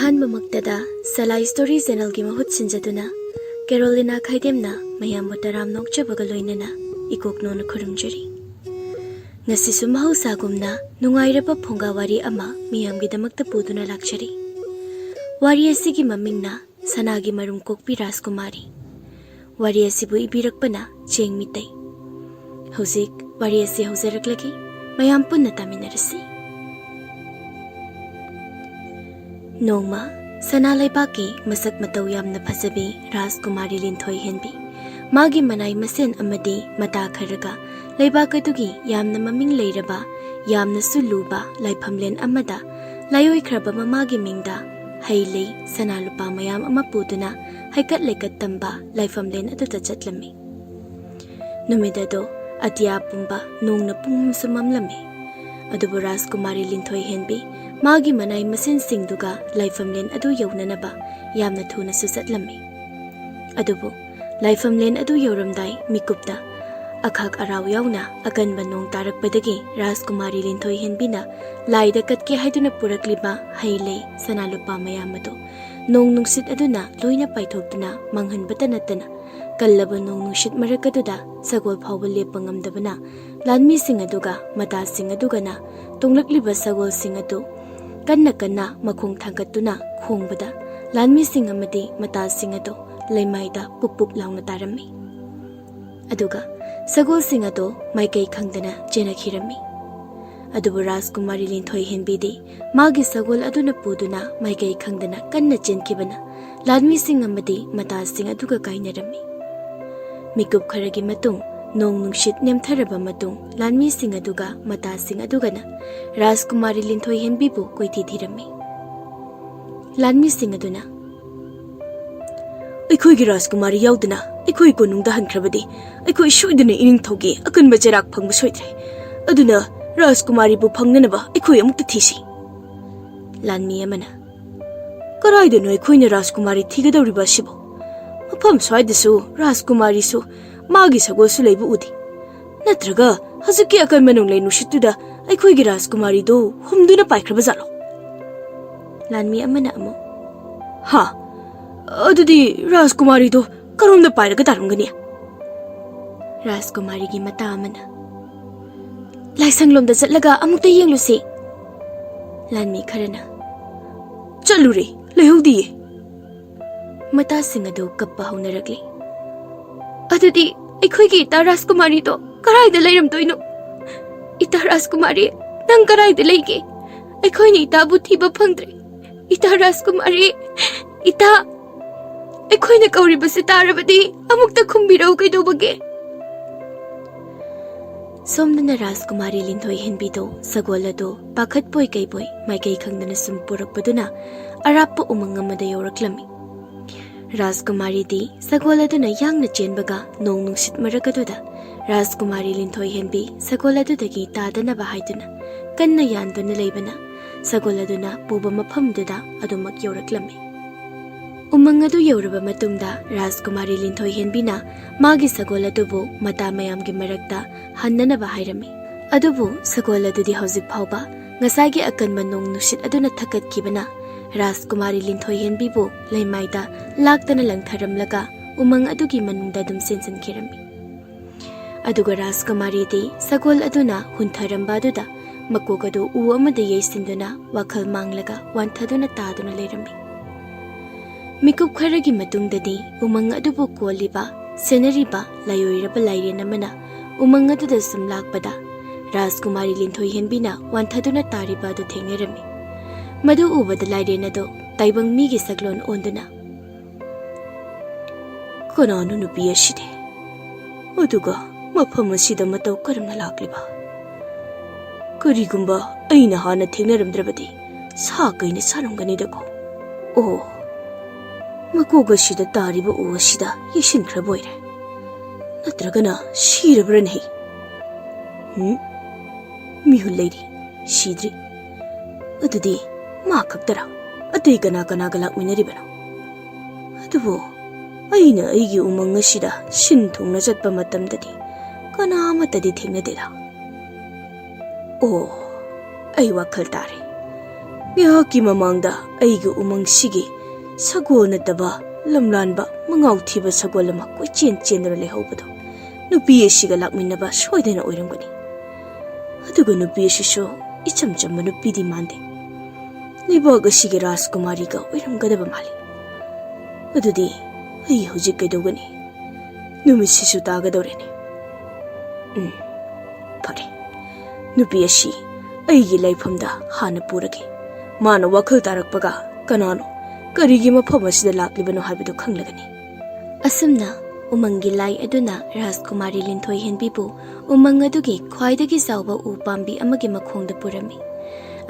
अहानबमक्तदा सलाई story channel की महूत सिंजदुना Carolina खाइदेमना मयामबु तराम नोकचबगा लोइनना इकोकनोन खुरुमजरी ngasisu mahusagumna nungairaba phunga wari ama miyamgidamakta puduna lakchari wari asigi mamingna Sanagi marum kokpi Rajkumari wari asibu ibirakpana Cheng Meetei hojik wari asi hojaraklagi mayam punna taminarasi nongma sanalaibaki masak matau yamna phasabi Rajkumari linthoi henbi magi manai masen amadi mata kharaga leibakadugi yamna maming leiraba yamna suluba laifamlen amada layoi khraba mamagi mingda hailei sanalupa mayam ama puduna haikat lekat tamba laifamlen aduta chatlami numidado atia pumba nongna pumum sumamlami adubu Rajkumari linthoi henbi magi manai masen singduga laifamlen adu yaunanaba yamna thuna susatlami adubu laifamlen adu yauramdai mikupta akhak araw yauna akanba nong tarakpadagi Rajkumari linthoi henbina laida katke haiduna purakliba hailei sanalupa mayamado nong nungsit aduna loina paithokduna manghanbata natana kallaba nong nungsit marakaduda sagol phawba lepa ngamdabana lanmi sing aduga mata sing adugana tunglakliba sagol sing adu kanna kanna makhong thangkatuna khongbada lanmi sing amadi mata sing adu leimaida pupup launa tarami aduga sagol sing ado maikai khangdana jenakirami adubu Rajkumari linthoi henbidi magi sagol aduna puduna maikai khangdana kanna chenkibana ladmi sing amadi mata sing aduga kainarami mikup kharagi matung nong nungshit nemtharaba matung ladmi sing aduga mata sing adugana Rajkumari linthoi henbibu koiti thirami ladmi sing aduna ꯑꯩꯈꯣꯏꯒꯤ Rajkumari ꯌꯥꯎꯗꯅ ꯑꯩꯈꯣꯏ ꯀꯣꯅꯨꯡꯗ ꯍꯟꯈ꯭ꯔꯕꯗꯤ ꯑꯩꯈꯣꯏ ꯁꯣꯏꯗꯅ ꯏꯅꯤꯡꯊꯧꯒꯤ ꯑꯀꯟꯕ ꯆꯩꯔꯥꯛ ꯐꯪꯕ ꯁꯣꯏꯗ꯭ꯔꯦ ꯑꯗꯨꯅ Rajkumariꯕꯨ ꯐꯪꯅꯅꯕ ꯑꯩꯈꯣꯏ ꯑꯃꯨꯛꯇ ꯊꯤꯁꯤ ꯂꯥꯟꯃꯤ ꯑꯃꯅ ꯀꯔꯥꯏꯗꯅꯣ ꯑꯩꯈꯣꯏꯅ Rajkumari ꯊꯤꯒꯗꯧꯔꯤꯕ ꯑꯁꯤꯕꯨ ꯃꯐꯝ ꯁ꯭ꯋꯥꯏꯗꯁꯨ Rajkumariꯁꯨ ꯃꯥꯒꯤ ꯁꯒꯣꯜꯁꯨ ꯂꯩꯕ ꯎꯗꯦ ꯅꯠꯇ꯭ꯔꯒ ꯍꯧꯖꯤꯛꯀꯤ ꯑꯀꯟꯕ ꯅꯣꯡꯂꯩ ꯅꯨꯡꯁꯤꯠꯇꯨꯗ ꯑꯩꯈꯣꯏꯒꯤ Rajkumariꯗꯨ ꯍꯨꯝꯗꯨꯅ ꯄꯥꯏꯈ꯭ꯔꯕꯖꯥꯠꯂꯣ ꯂꯥꯟꯃꯤ ꯑꯃꯅ ꯑꯃꯨꯛ ꯍꯥ ꯑꯗꯨꯗꯤ Rajkumariꯗꯣ ꯀꯔꯣꯝꯗ ꯄꯥꯏꯔꯒ ꯇꯥꯔꯝꯒꯅꯤ Rajkumariꯒꯤ ꯃꯇꯥ ꯑꯃꯅ ꯂꯥꯏꯁꯪꯂꯣꯝꯗ ꯆꯠꯂꯒ ꯑꯃꯨꯛꯇ ꯌꯦꯡꯂꯨꯁꯤ ꯂꯥꯟꯃꯤ ꯈꯔꯅ ꯆꯠꯂꯨꯔꯦ ꯂꯩꯍꯧꯗꯤꯌꯦ ꯃꯇꯥꯁꯤꯡ ꯑꯗꯨ ꯀꯞꯄ ꯍꯧꯅꯔꯛꯂꯤ ꯑꯗꯨꯗꯤ ꯑꯩꯈꯣꯏꯒꯤ ꯏꯇꯥ Rajkumariꯗꯣ ꯀꯔꯥꯏꯗ ꯂꯩꯔꯝꯗꯣꯏꯅꯣ ꯏꯇꯥ Rajkumari ꯅꯪ ꯀꯔꯥꯏꯗ ꯂꯩꯒꯦ ꯑꯩꯈꯣꯏꯅ ꯏꯇꯥꯕꯨ ꯊꯤꯕ ꯐꯪꯗ꯭ꯔꯦ ꯏꯇꯥ Rajkumari ꯏꯇꯥ ꯑꯩꯈꯣꯏꯅ ꯀꯧꯔꯤꯕꯁꯤ ꯇꯥꯔꯕꯗꯤ ꯑꯃꯨꯛꯇ ꯈꯨꯝꯕꯤꯔꯧ ꯀꯩꯗꯧꯕꯒꯦ ꯁꯣꯝꯗꯅ Rajkumari linthoi henbido sagol ado pakhatpoi kaiboi maikai khangdana sum purakpaduna arappa umang amada yoraklami Rajkumari di sagol aduna yangna chenbaga nong nungsit marakaduda Rajkumari linthoi henbi sagol adudagi tadanaba haiduna kanna yanduna leibana sagol aduna puba maphamduda adumak yoraklami umang adu yoraba matungda Rajkumari linthoi henbina magi sagol adubu mata mayamgi marakta hannanaba hairami adubu sagol adudi hojik phawba ngasagi akanba nong nusit aduna thakatkibana Rajkumari linthoi henbibu leimaida laktana langtharamlaga umang adugi manungda dum sensankirami aduga Rajkumari di sagol aduna huntharamba aduda makokadu u amada yeisinduna wakhal manglaga wanthaduna taduna leirami mikup kharagi matungdadi umang adubu koliba senariba layoiraba lairen amana umang aduda sum lakpada Rajkumari linthoi henbina wanthaduna tariba adu thengerami madu ubada lairen ado taibang migi saglon onduna kananu nupi aside aduga mafam asida matau karamna lakliba karigumba aina hana thengnaramdrabadi sa kaina saramganidako oh makoga sida tariba uwa sida yeshinkhraboire natragana shirabrani mihul leiri shidri adudi ma khaktara atei kana kana galak minaribana adubo aina aigi umang sida shin thungna chatpa matamdadi kana amatadi thengnadera oh ai wakhal tare ngihaki mamangda aiga umang sige sagol nataba lamlanba mangaw thiba sagol ama koi chen chendra lehobado nupi asiga lakminaba soidena oiramgani aduga nupi asisho icham chamma nupi di mande libaga sige Rajkumari ga oiramgadaba mali adudi ai hojik kaidogani numisisu tagadorene fare nupi asi aigi laifamda hana purage mana wakhal tarakpaga kanano karigi mafam asida laklibano haibadu khanglagani asumna umangi lai aduna Rajkumari linthoi henbibu umang adugi khwaidagi chawba u pambi amagi makhongda purami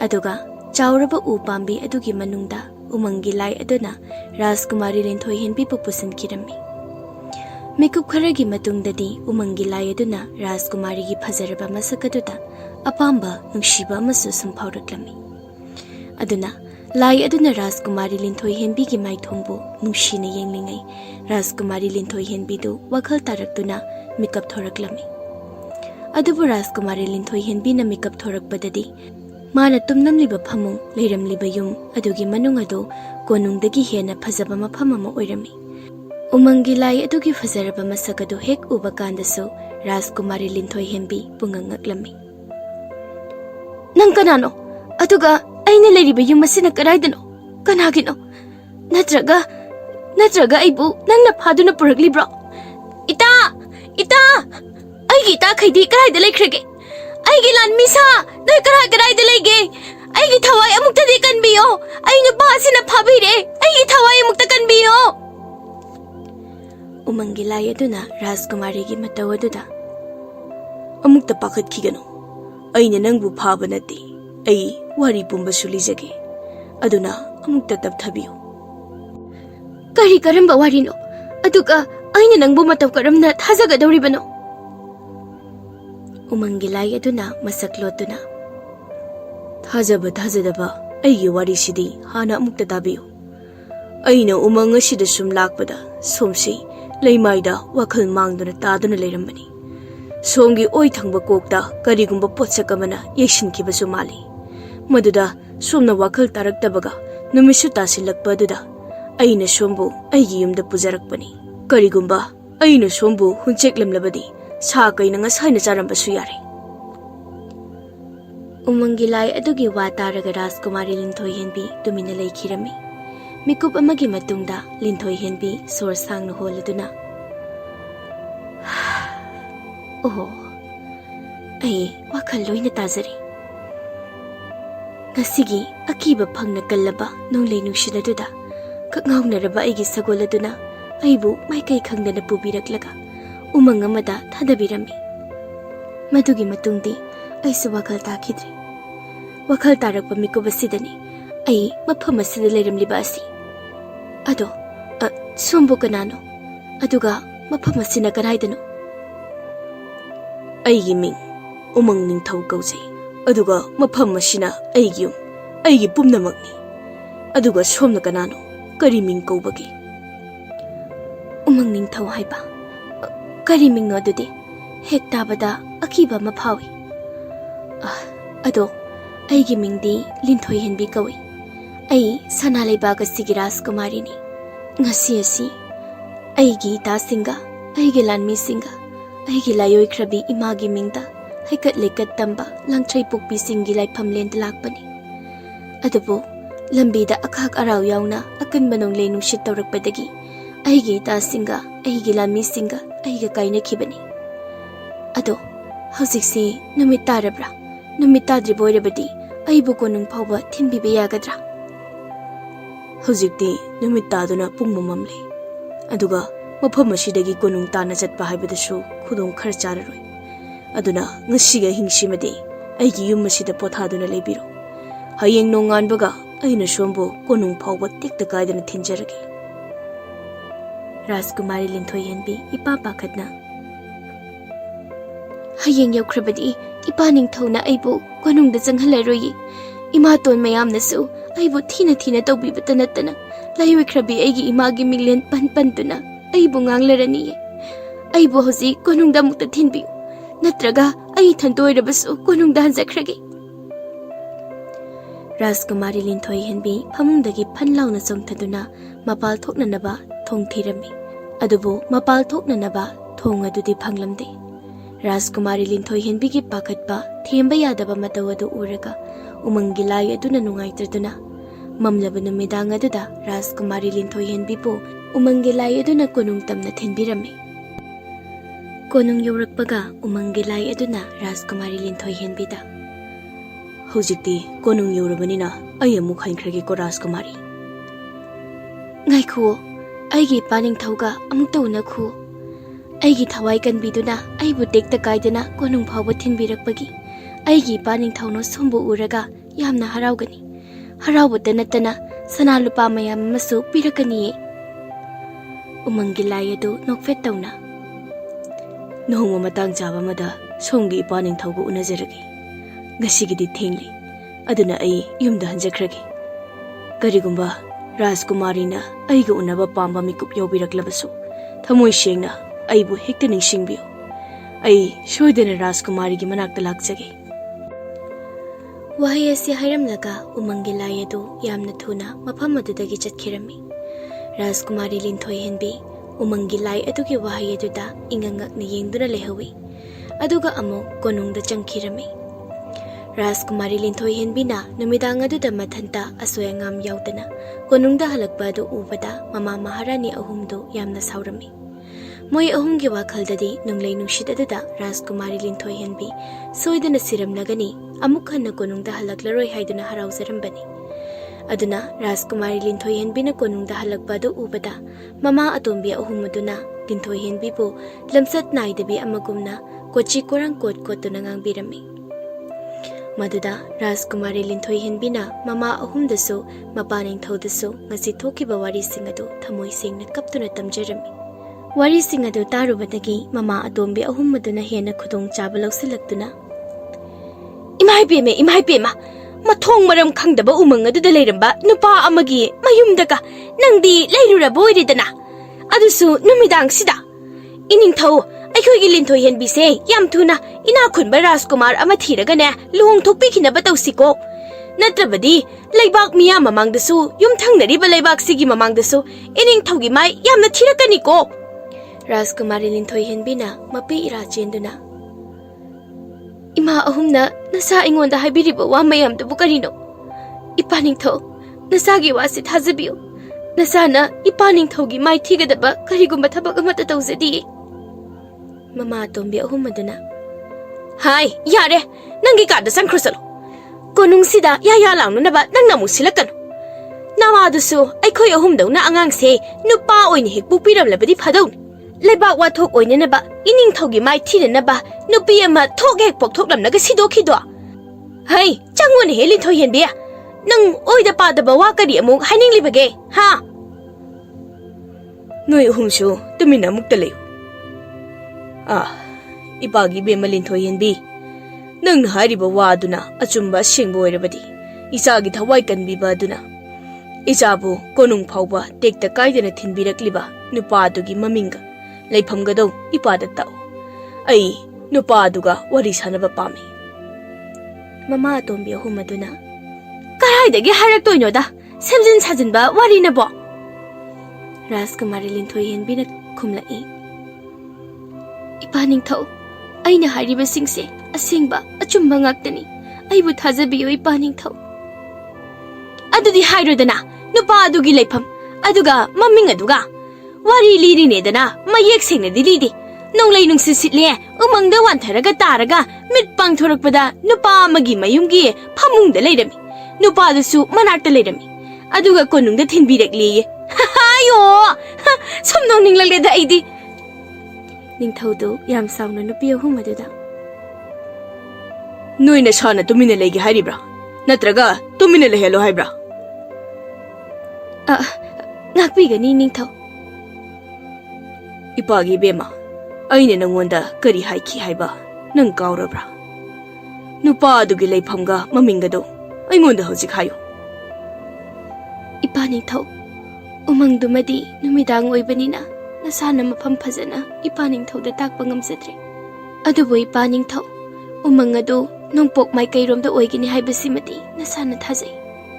aduga chawraba u pambi adugi manungda umangi lai aduna Rajkumari linthoi henbibu pusankirami Mekup kharagi matungdadi umangi lai aduna Rajkumari gi phajaraba masakaduda apamba nungshiba amasu sumphauraklami aduna lai aduna Rajkumari linthoi henbi gi maithongbu nungshina yenglingai Rajkumari linthoi henbi du wakhal taraktuna mikap thoraklami adubu Rajkumari linthoi henbi na mikap thorakpadadi mana tumnamliba phamung leiramliba yum adugi manung adu konungdagi hena phajaba mafam ama oirami umangi lai adugi phajaraba masakadu hek uba kandasu Rajkumari linthoi henbi pungangaklami nang kanano aduga aina leriba yum masina karaidano kanagino natraga aibu nangna phaduna puraglibro ita aigi ita khaidi karaida laikhrage aigi lanmisa noi karaida leige aigi thawai amukta de kanbiyo ainu basina phabire aigi thawai amukta kanbiyo umangi lai aduna Rajkumari gi mataw aduda amukta pakhat khigano aina nangbu phaba nati ai wari pumba sulijage aduna amukta tapthabiyo kari karamba warino aduga aina nangbu mataw karamna thajagadoribano umangi lai aduna masaklotuna thajadaba aigi wari sidi hana amukta tabiyo aina umang asida sum lakpada somsi leimaida wakhal mangduna taduna leirambani somgi oi thangba kokta karigumba potsak amana yeshinkibasu mali maduda somna wakhal taraktabaga numisu tasilakpa aduda aina sombu aigi yumda pujarakpani karigumba aina sombu huncheklamlabadi sa kaina ngasaina charambasu yare umangi lai adugi wa taraga Rajkumari linthoi henbi tumina leikhirami mikup amagi matungda linthoi henbi sor sangna holaduna oh ai wakhal loina tajari ngasigi akiba phangna kallaba nonglei nungshinaduda kakngawnaraba aigi sagoladuna aibu maikai khangdana pubiraklaga umang amada thadabirami madugi matungdi aisu wakhal takhidri wakhal tarakpa mikup asidani ai mafam asida leiramliba asi ado sombu kanano aduga mafam asina kanaidano aigi ming umang ningthau kaujai aduga mafam asina aigi aigi pumnamakni aduga somna kanano kari ming kaubagi umang ningthau haiba kari ming no adudi hek tabada akiba maphawi ado aigi mingdi linthoi henbi kawi ai sana leibaga sigi Rajkumari ni ngasi asi aigi tasinga aigi lanmi singa aigi layoi khrabi imagi mingda haikat lekat tamba langtrai pokpi singi laifam lent lakpani adubu lambida akhak arau yauna akan banong le nungshit tawrakpadagi aigi tasinga aigi lanmi singa aiga kaina khibani ado hausikse numit tarabra numit tadri boirabadi aibu konung phawba thinbiba yagadra hojikti numit taduna pungmamamle aduga mafam asidagi konung tana chatpa haibadasu khudong khar chararoi aduna ngasiga hingsimade aigi yum asida pothaduna leibiro hayeng nonganbaga aina sombo konung phawba tekta kaidana thinjarage Rajkumari linthoi henbi ipa pakhatna hayeng yaukrabadi ipa ningthona aibu konungda changhalaroi imaton mayamnasu aibu thina tawbibata natana layoi khrabi aigi imagi minglen panpantuna aibu nganglarani aibu hoji konungda mukta thinbi natraga ai thantoirabasu konungda hanjakhrage Rajkumari linthoi henbi phamungdagi phan launa chongthaduna mapal thoknanaba thong thirami. Adubu mapal thoknanaba thong adudi phanglamde. Rajkumari linthoi henbi gi pakhatpa themba yadaba mataw adu uraga umangi lai aduna nungaitraduna mamlaba numidang aduda Rajkumari linthoi henbi po umangi lai aduna konung tamna thenbirami. Konung yorakpaga umangi lai aduna Rajkumari linthoi henbida. Hojikti konung yorabanina ai amuk hainkrage ko Rajkumari. Ngaikhuo aigi paning thauga amukta unakhu. Aigi thawai kanbiduna aibu tekta kaidana konung phawba thinbirakpagi aigi paning thauno sombu uraga yamna haraugani. Haraubata natana sana lupa mayam amasu pirakani. Umangi lai adu nokfet tawna. Nohongma matang chaba mada somgi paning thauga unazaragi. Ngasigidi thengli aduna ai yumda hanjakhrage. Karigumba Rajkumari na aiga unaba pamba mikup yobiraklabasu thamoi sengna aibu hekta ningsingbiyo. Ai soidana Rajkumari gi manakta lakjage. Wahai asi hairamlaga umangi lai adu yamna thuna mafam adudagi chatkirami. Rajkumari linthoi henbi umangi lai adugi wahai aduda ingangakna yengduna lehawi. Aduga amu konungda changkirami. Rajkumari linthoi henbina numidang aduda mathanta asoyangam yaudana konungda halakpa adu ubada mama maharani ahumdu yamna saurami. Moi ahumgi wakhaldadi nunglai nungshid aduda Rajkumari linthoi henbi soidana siramnagani amukhanna konungda halaklaroi haiduna harauzarambani. Aduna Rajkumari linthoi henbina konungda halakpa adu ubada mama atombi ahumaduna linthoi henbi po lamsat naidabi amagumna kochi korang kot kotuna ngangbirami. Maduda Rajkumari linthoi henbina mama ahumdasu mapaning thaudasu ngasi thokiba wari singadu thamoi singna kaptuna tamjarami. Wari singadu tarubadagi mama atombi ahumaduna hena khudong chaba lausilaktuna Imai pema mathong maram khangdaba umang aduda leiramba nupa amagi mayumdaga nangdi leiruraba oiridana adusu numidang sida ining thau ꯑꯩꯈꯣꯏꯒꯤ ꯂꯤꯟꯊꯣꯏ ꯍꯦꯟꯕꯤꯁꯦ ꯌꯥꯝ ꯊꯨꯅ ꯏꯅꯥ ꯈꯨꯟꯕ ꯔꯥꯖꯀꯨꯃꯥꯔ ꯑꯃ ꯊꯤꯔꯒꯅꯦ ꯂꯨꯍꯣꯡ ꯊꯣꯛꯄꯤꯈꯤꯅꯕ ꯇꯧꯁꯤꯀꯣ ꯅꯠꯇ꯭ꯔꯕꯗꯤ ꯂꯩꯕꯥꯛ ꯃꯤꯌꯥꯝ ꯃꯃꯥꯡꯗꯁꯨ ꯌꯨꯝꯊꯪꯅꯔꯤꯕ ꯂꯩꯕꯥꯛꯁꯤꯒꯤ ꯃꯃꯥꯡꯗꯁꯨ ꯏꯅꯤꯡꯊꯧꯒꯤ ꯃꯥꯏ ꯌꯥꯝꯅ ꯊꯤꯔꯛꯀꯅꯤꯀꯣ ꯔꯥꯖꯀꯨꯃꯥꯔꯤ ꯂꯤꯟꯊꯣꯏ ꯍꯦꯟꯕꯤꯅ ꯃꯄꯤ ꯏꯔꯥ ꯆꯦꯟꯗꯨꯅ ꯏꯃꯥ ꯑꯍꯨꯝꯅ ꯅꯁꯥ ꯑꯩꯉꯣꯟꯗ ꯍꯥꯏꯕꯤꯔꯤꯕ ꯋꯥ ꯃꯌꯥꯝꯗꯨꯕꯨ ꯀꯔꯤꯅꯣ ꯏꯄꯥꯅꯤꯡꯊꯧ ꯅꯁꯥꯒꯤ ꯋꯥꯁꯤ ꯊꯥꯖꯕꯤꯌꯨ ꯅꯁꯥꯅ ꯏꯄꯥꯅꯤꯡꯊꯧꯒꯤ ꯃꯥꯏ ꯊꯤꯒꯗꯕ ꯀꯔꯤꯒꯨꯝꯕ ꯊꯕꯛ ꯑꯃꯠꯇ ꯇꯧꯖꯗꯤꯌꯦ Mama tombi ahumaduna Hai yare nangi kada sankrusalo konung sida ya launu naba nang namu silakan Nawa dusu aikhoi ahumdauna angangse nupa oini hekpu piramlabadi phadaun lebak wa thok oine naba ining thogi mai thina naba nupi ama thok hek pok thoklamnaga sidokhido Hai changwon helin thoi henbia nang oida pa daba wa kari amuk haining libage ha Noi ahumsu tumina muktale Ipagi bema linthoi henbi nang hariba waduna achumba singbo oirabadi isagi thawai kanbiba aduna isabu konung phawba tekta kaidana thinbirakliba nupa adugi maminga leifamgado ipada tau ai nupa aduga wari sanaba pami Mama tombi ahumaduna Karaidagi haraktoinoda semjin sajinba wari nabo Rajkumari linthoi henbina khumlai Ipaningthau aina hariba singse asingba achumba ngaktani aibu thajabiyo ipaningthau Adudi hairodana nupa adugi leifam aduga maming aduga wari liri nedana mayek sengna dilidi nonglai nungsi sitle umangda wantharaga taraga mitpang thorakpada nupa amagi mayumgi phamungda leirami nupa adusu manakta leirami aduga konungda thinbirakli hayo somnong ninglaleda aidi Ningthaudu yam sauna nupi ahum aduda Noina sana tumina legi haribra natraga tumina lehelo haibra Ngakpigani ningthau Ipagi bema aine nangonda kari haiki haiba nang kaurabra Nupa adugi leifamga mamingado aingonda hojik hayo Ipaningthau umangdumadi numidang oibanina Nasana mafam phajana ipaningthauda takpa ngamjadre adubu ipaningthau umang adu nongpok mai kairomda oigini haibasimati nasana thajai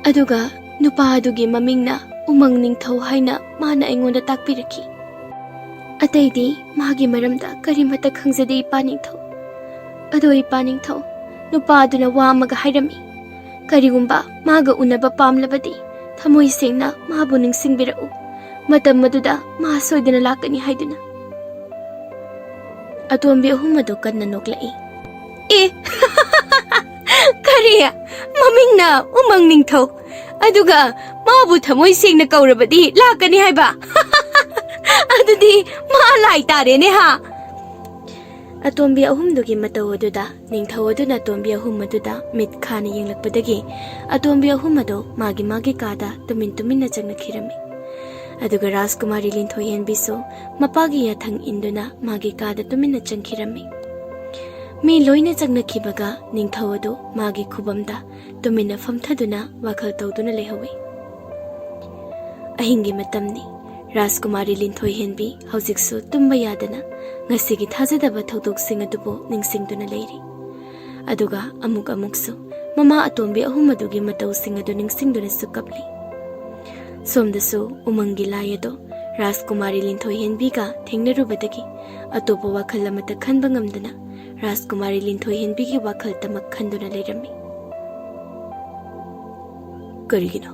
Aduga nupa adugi mamingna umang ningthau haina mana aingonda takpiraki. Ataidi magi maramda karimata khangzade ipa ningthau. Ado ipa ningthau nupa aduna wa amaga hairami. Karigumba maga unaba pamlabadi thamoi sengna mabu ningsingbirau. Matam maduda ma soidana lakani haiduna. Atombi ahum adu kanna noklai. Kariya mamingna umang ningthau aduga mabu thamoi sengna kaurabadi lakani haiba. Adudi ma lai tarene ha. Atombi ahum dugi matau aduda ningthau aduna atombi ahum aduda mit khana yenglakpadagi atombi ahum adu magi kada tumin changna khirami. Aduga Rajkumari Linthoi Henbiso mapagi yathang induna magi kada tuminna changkhirami. Mi loina changna khibaga ningthau adu magi khubamda tuminna famthaduna wakhal tawduna lehawi. Ahingi matamni Rajkumari Linthoi Henbi haujiksu tumba yadana ngasigi thajadaba thaudoksing adubu ningsingduna leiri. Aduga amuksu mama atombi ahum adugi matawsing adu ningsingduna sukapli. Somdasu umangi layado Rajkumari Linthoi Henbiga thengnarubadagi atopa wakhal amata khanba ngamdana Rajkumari Linthoi Henbigi wakhal tamak khanduna leirami. Karigina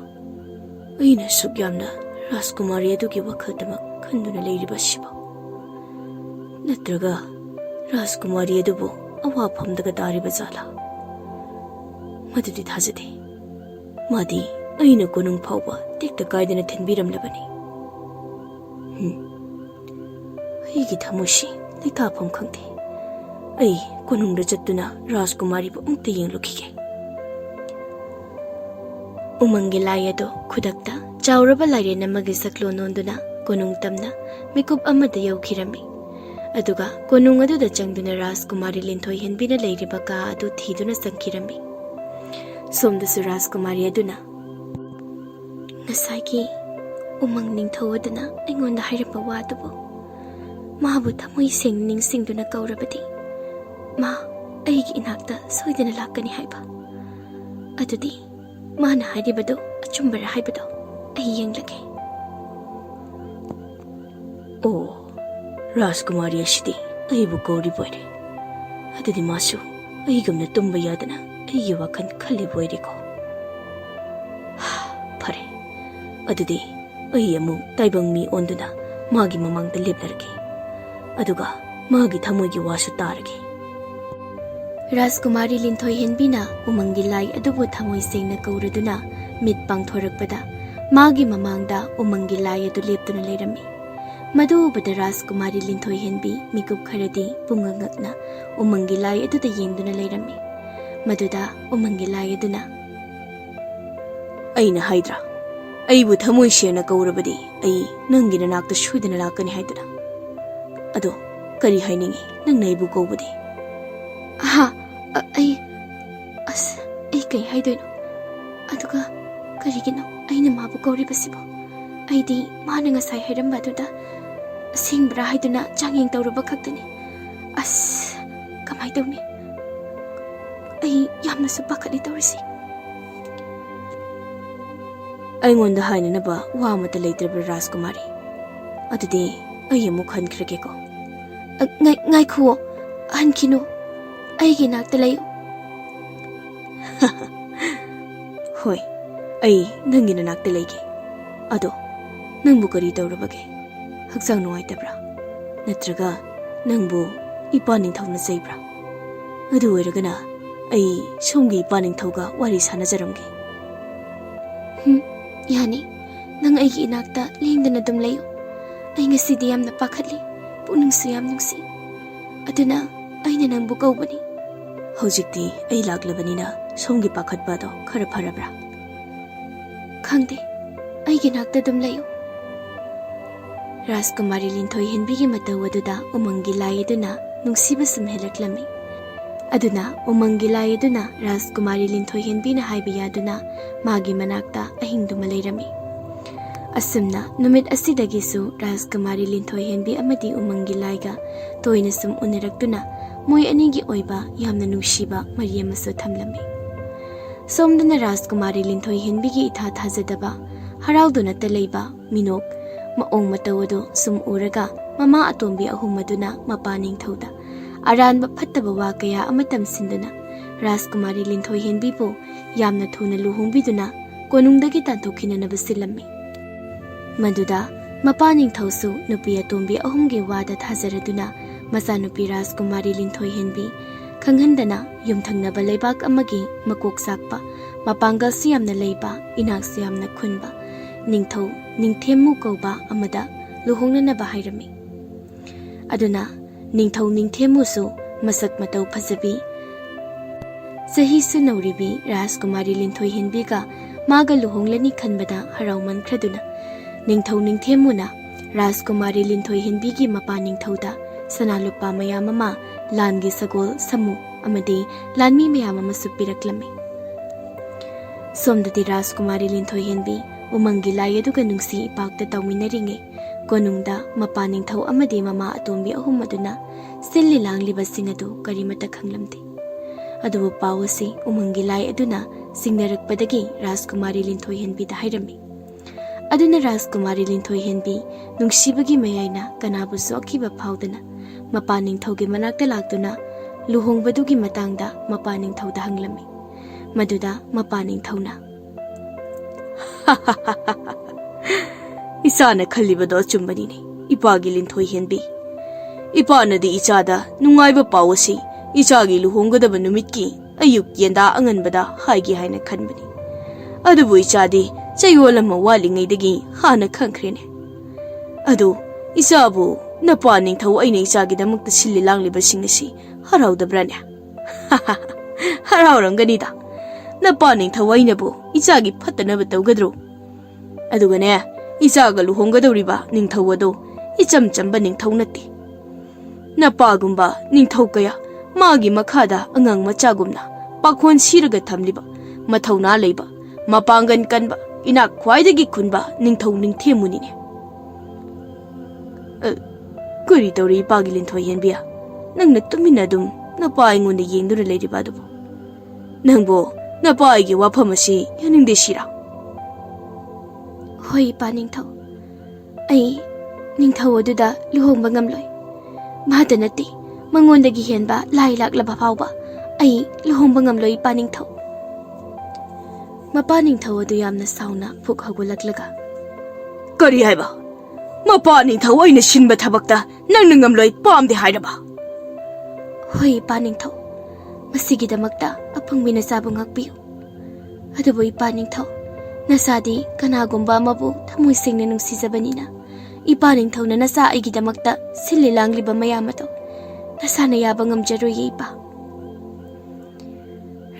aina sugyamna Rajkumari adugi wakhal tamak khanduna leiriba shiba. Natraga Rajkumari adubu awafamdaga dariba jala. Madudi thajade. Madi aina konung phawba tekta kaidana thenbiramlabani. Aigi thamoshi leithafam khangde. Ai konungda chattuna Rajkumari bu amta yenglukige. Umangi layado khudakta chauraba lairena magi saklo nonduna konung tamna mikup amada yaukhirami. Aduga konung aduda changduna Rajkumari Linthoi Henbina leiriba ka adu thiduna sangkhirami. Somdasu Rajkumari aduna Nasaki umang ningthau aduna aingonda hairapa wadubu mabu thamoi seng ningsingduna kaurabadi ma aigi inakta soidana lakani haiba. Adudi mana hairibado achumbara haibado ai yenglage. Oh Rajkumari ashidi aibu kauri boire. Adudi masu aigamna tumba yadana aigi wakhan khalli boire ko. Phare adudi ai amu taibang mi onduna magi mamangda leplarage. Aduga magi thamoigi wasu tarage. Rajkumari Linthoi Henbina umangi lai adubu thamoi sengna kauraduna mit pangthorakpada magi mamangda umangi lai adu leptuna leirami. Madubada Rajkumari Linthoi Henbi mikup kharadi Phunga ngakna umangi lai aduda yengduna leirami. Maduda umangi lai aduna aina haidra aibu thamoi sena kaurabadi ai nangina nakta shuidana lakani haidana. Ado kari hainingi nang naibu kaubadi. Ha ai kai haidoino aduga karigino aina mabu kauribasibo aidi mana ngasai hairamba aduda singbra haiduna changyeng tawraba khaktani. Kamai tawni ai yamna su pakhali tawrisi. Aingonda hainanaba wa amata leitraba Rajkumari adudi ai amu khankrage ko. Ngai khuo hankino aigi nakta layo. Hoi ai nangina nakta leige. Ado nangbu kari tawrabage haksang nuaitabra natraga nangbu ipa ningthauna jaibra. Adu oiragana ai somgi ipa ningthauga wari sanajaramge. Yani nang aigi inakta lengdana dum layo. Ai ngasidi yamna pakhatli puningsu yam nungsi. Aduna aina nangbu kaubani. Hojikti ai laglabanina somgi pakhatbado khara pharabra. Khangde aigi nakta dum layo. Rajkumari Linthoi Henbigi matau aduda umangi lai aduna nungsiba sumhelaklami. Aduna umangi lai aduna Rajkumari Linthoi Henbina haiba yaduna magi manakta ahingduma leirami. Asumna numit asidagisu Rajkumari Linthoi Henbi amadi umangi laiga toina sum uniraktuna moi anigi oiba yamna nungsiba mari amasu thamlami. Somduna Rajkumari Linthoi Henbigi Itha Thajadaba Harauduna Taleba Minok Maong Matawado Sum Uraga Mama Atombi Ahumaduna Mapaning Thoda Aran Pataba Kaya Amatam Sinduna Rajkumari Linthoi Henbibo Yamna Thuna Luhumbiduna Konungdagi Tantokina Nabasilami Maduda Mapaning Thosu Nupi Atombi Ahumgi Wada Thazaraduna Masanupi Rajkumari Linthoi Henbi Kanghandana Yumthangnaba Leibak Amagi Makok Sakpa Mapangal Siyamna Leiba Inak Siyamna Khunba Ningthau Ningthemu Kauba Amada Luhongnanaba Hairami Aduna Ningthau Ningthemu Su Masak Matau Phazabi Sahi Sunauribi Rajkumari Linthoi Henbiga Maga Luhonglani Khanbada Harauman Khraduna Ningthau Ningthemuna Rajkumari Linthoi Henbigi Mapa Ningthauda Sanalupa Mayamama Langi Sagol Samu Amadi Lanmi Mayamama Supiraklami Somdadi Rajkumari Linthoi Henbi Umangi Layaduga Nungsi Ipakta Tauminaringe Konungda Mapa Ningthau Amadi Mama Atombi Ahumaduna Silli Langliba Singadu Karimata Khanglamdi Adubu Pawasi Umangi Layaduna Singnarakpadagi Rajkumari Linthoi Henbi da Hairami Aduna Rajkumari Linthoi Henbi Nungsibagi Mayaina Kanabusu Akiba Paudana Mapa Ningthaugi Manakta Lakduna Luhongbadugi Matangda Mapa Ningthauda Hanglami Maduda Mapa Ningthauna Isana Khalibado Chumbanini Ipagi Linthoi Henbi Ipanadi Ichada Nungaiba Pawasi Ichagi Luhongadaba Numitki Ayuk Yenda Anganbada Haigi Haina Khanbani Adubu Ichadi Chayolama Walingaidagi Hana Khankrene Adu Isabu Napa Ningthau Aina Ichagidamukta Silli Langliba Singasi Haraudabranya Harauranganida Napa Ningthau Ainabu Ichagi Patanaba Taugadru Adugane Ichaga Luhongadoriba Ningthau Adu Icham Chamba Ningthau Nati Napa Gumba Ningthau Kaya Magi Makhada Angang Machagumna Pakhon Siraga Thamliba Mathauna Leiba Mapangan Kanba Inak Khwaidagi Khunba Ningthau Ningthemunine Kuri Tori Pagi Linthoi Henbia Nangna Tumina Dum Napa Ingunda Yengdura Ladiba Dubu Nangbo Napa Igi Wapamasi Yaningde Shira Hoi Pa Ningthau Ai Ningthau Aduda Luhongba Ngamloi Mada Nati Mangondagi Henba Lai Laklaba Phauba Ai Luhongba Ngamloi Pa Ningthau Mapa Ningthau Adu Yamna Sauna Phuk Hagulaklaga Kari Haiba Mapa Ningthau Aina Shinba Thabakta Nangna Ngamloi Pamde Hairaba Hoi Pa Ningthau Masigidamakta Apangmina Sabu Ngakpiu Adubu Ipa Ningthau Nasadi Kanagumba Mabu Thamoi Singna Nungsizabanina Ipa Ningthau na Nasa Aigidamakta Silli Langliba Mayamato Nasana Yaba Ngamjaroye Ipa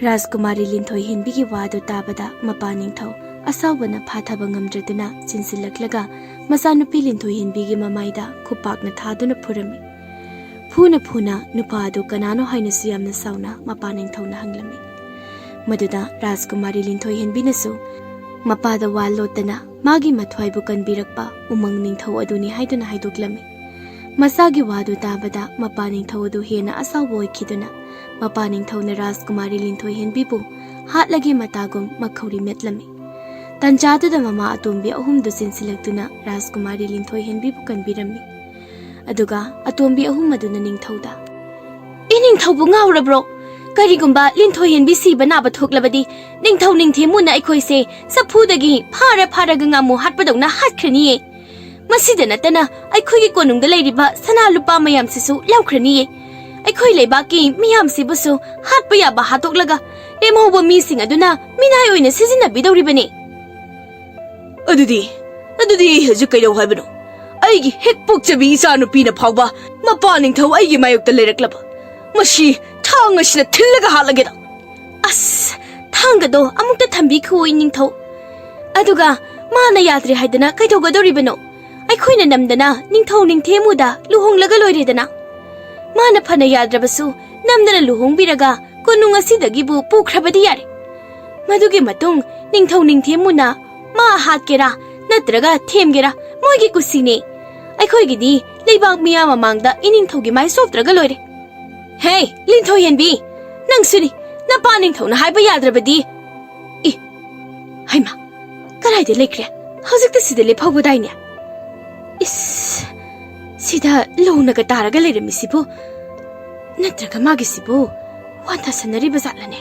Rajkumari Linthoi Henbigi Wadu Tabada Mapa Ningthau Asawbana Phathaba Ngamdraduna Sinsilaklaga Masanupi Linthoi Henbigi Mamaida Khupakna Thaduna Phurami Phuna Nupadu Kanano Hainasu Yamna Sauna Mapa Ningthauna Hanglami Maduda Rajkumari Linthoi Henbinasu Mapada Walotana Magi Mathwaibu Kanbirakpa Umang Ningthau Aduni Haiduna Haidoklami Masagi Wadu Tabada Mapa Ningthau Adu Hena Asawbo Oikiduna Mapa Ningthauna Rajkumari Linthoi Henbibu Hatlagi Matagum Makhauri Metlami Tanjadada Mama Atombi Ahumdu Sinsilaktuna Rajkumari Linthoi Henbibu Kanbirami Aduga Atombi Ahumaduna Ningthauda Iningthaubu Ngaurabro Karigumba Linthoi Henbi Siba Naba Thoklabadi Ningthau Ningthemuna Aikhoise Saphudagi Pharaga Ngamu Hatpadona Hatkraniye Masida Natana Aikhogi Konungda Leiriba Sanalupa Mayamsisu Laukraniye Aikhoi Leibaki Miyamsibusu Hatpa Yaba Hatoklaga Lemhoba Mising Aduna Minai Oina Sizinabidoribani Adudi Haju Kaidau Haibano Aigi Hek Pokchabi Isanupina Phauba Mapa Ningthau Aigi Mayokta Leiraklaba Mashi Thangashina Thillaga Halageda As Thangado Amukta Thambi Khoi Ningthau Aduga Mana Yadri Haidana Kaidaugadoribano Aikhoina Namdana Ningthau Ningthemuda Luhonglaga Loiredana Mana Phana Yadrabasu Namdana Luhongbiraga Konung Asidagibu Pukhrabadi Yare Madugi Matung Ningthau Ningthemuna Ma Hatkera Natraga Themgera Moigi Kusine Aikhoigidi Leibak Miya Mamangda Iningthaugi Mai Softraga Loire Hey Linthoi Henbi Nangsuni Napa Ningthauna Haiba Yadrabadi Haima, karai de lekre. Hojik ta sida le phau dai ne. Is sida lona ka taraga leirami sibu. Natraga magi sibu. Wanta sanari bazat lane.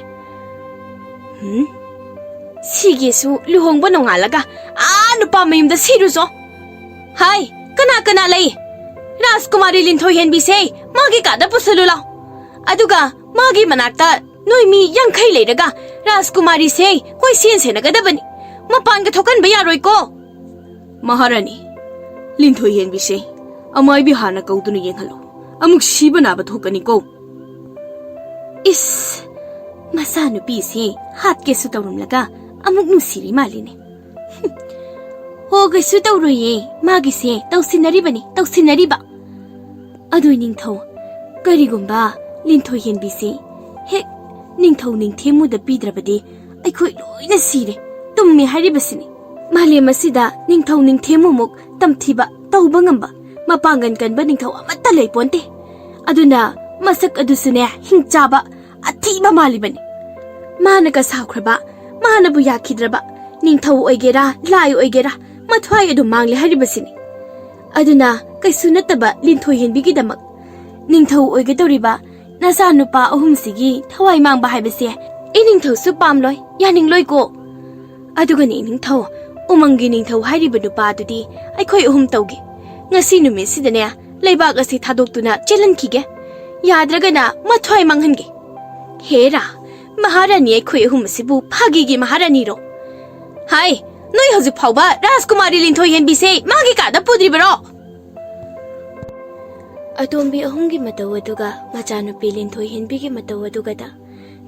Sigesu luhongba nongalaga. Nupa mayumda siruso. Hai, kana lay. Rajkumari linthoi henbi se magi kada pusalu law. Aduga magi manakta noimi yangkhai leiraga Rajkumari se koi sen senagadabani. Mapan ka thokan ba yaroi ko. Maharani, linthoi henbi se amai bi hana kauduna yenghalo. Amuk siba naba thokani ko. Is masa nupi se hat ke su tawrumlaga amuk nusiri maline. Hoga su tawroye magi se tawsinaribani tawsinariba. Adui ningthau karigumba linthoi henbi se hek ningthau ningthemu da pidrabadi aikhoi loina sire tumme haribasini. Malem asida ningthau ningthemu muk tamthiba tawba ngamba mapangan kanba ningthau amatta leiponte. Aduna masak adusune hingchaba athiba malibani. Mana ka saukraba mana bu yakhidraba ningthau oigera lai oigera mathwai adu mangle haribasini. Aduna kaisu nataba linthoi henbigi damak ningthau oigedoriba nasa nupa ahum sigi thawai mangba haibase ningthau su pamloi yaning loi ko. Aduga ningthau umangi ningthau hairiba nupa adudi aikhoi ahum tawge ngasi numi sidane leibak asi thadoktuna chelankhige yadragana mathwai manghange. Hera Maharani aikhoi ahum sibu phagigi Maharani ro. Hai noi hoju phauba Rajkumari linthoi henbi se magi kada pudribaro. Atombi ahumgi mataw aduga machanupi linthoi henbigi mataw aduga da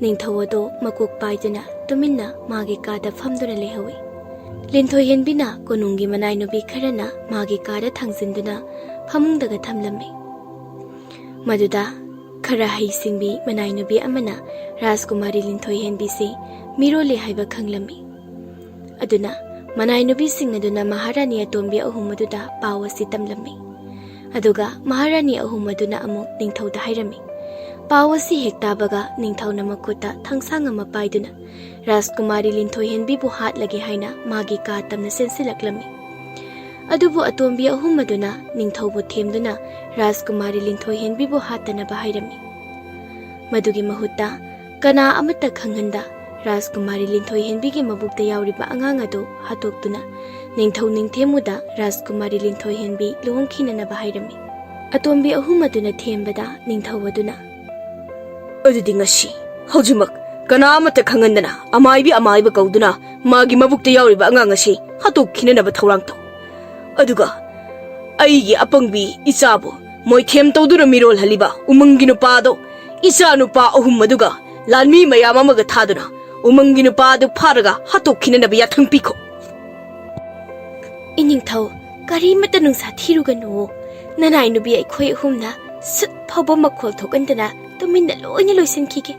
ningthau ado makuk paiduna tuminna magi kada famduna lehawi. Linthoi henbina konungi manai nubi kharana magi kada thangjinduna phamungdaga thamlami. Maduda khara haisingbi manai nubi amana Rajkumari linthoi henbi se mirole haiba khanglami. Aduna manai nubi sing aduna Maharani atombi ahum aduda pawasi tamlami. Aduga Maharani ahum aduna amuk ningthau da hairami. Pawasi hektabaga ningthau na makuta thangsang ama paiduna Rajkumari linthoi henbi bu hat lagi haina magi ka tamna sensilaklami. Adubu atombi ahum aduna ningthau bu themduna Rajkumari linthoi henbi bu hatana ba hairami. Madugi mahutta kana amata khanghanda Rajkumari linthoi henbigi mabukta yauriba angang ado hatoktuna ningthau ningthemuda Rajkumari linthoi henbi luhongkhina na bahairami. Atombi ahum aduna thembada ningthau aduna Adudi ngasi haujumak kana amata khangandana amaiba kauduna magi mabukta yauriba angang asi hatokkhina na ba thorang to. Aduga aigi apangbi ichabo moi them tawduna mirol haliba umangi nupado icha nupa ahum aduga lalmi mayam amaga thaduna umangi nupado pharaga hatokkhina na ba yathang pikho. Iningthau kari mata nungsa thiruganu nanai nubi aikhoi humna sut phawba makhol thokandana tuminna loina loisankhige.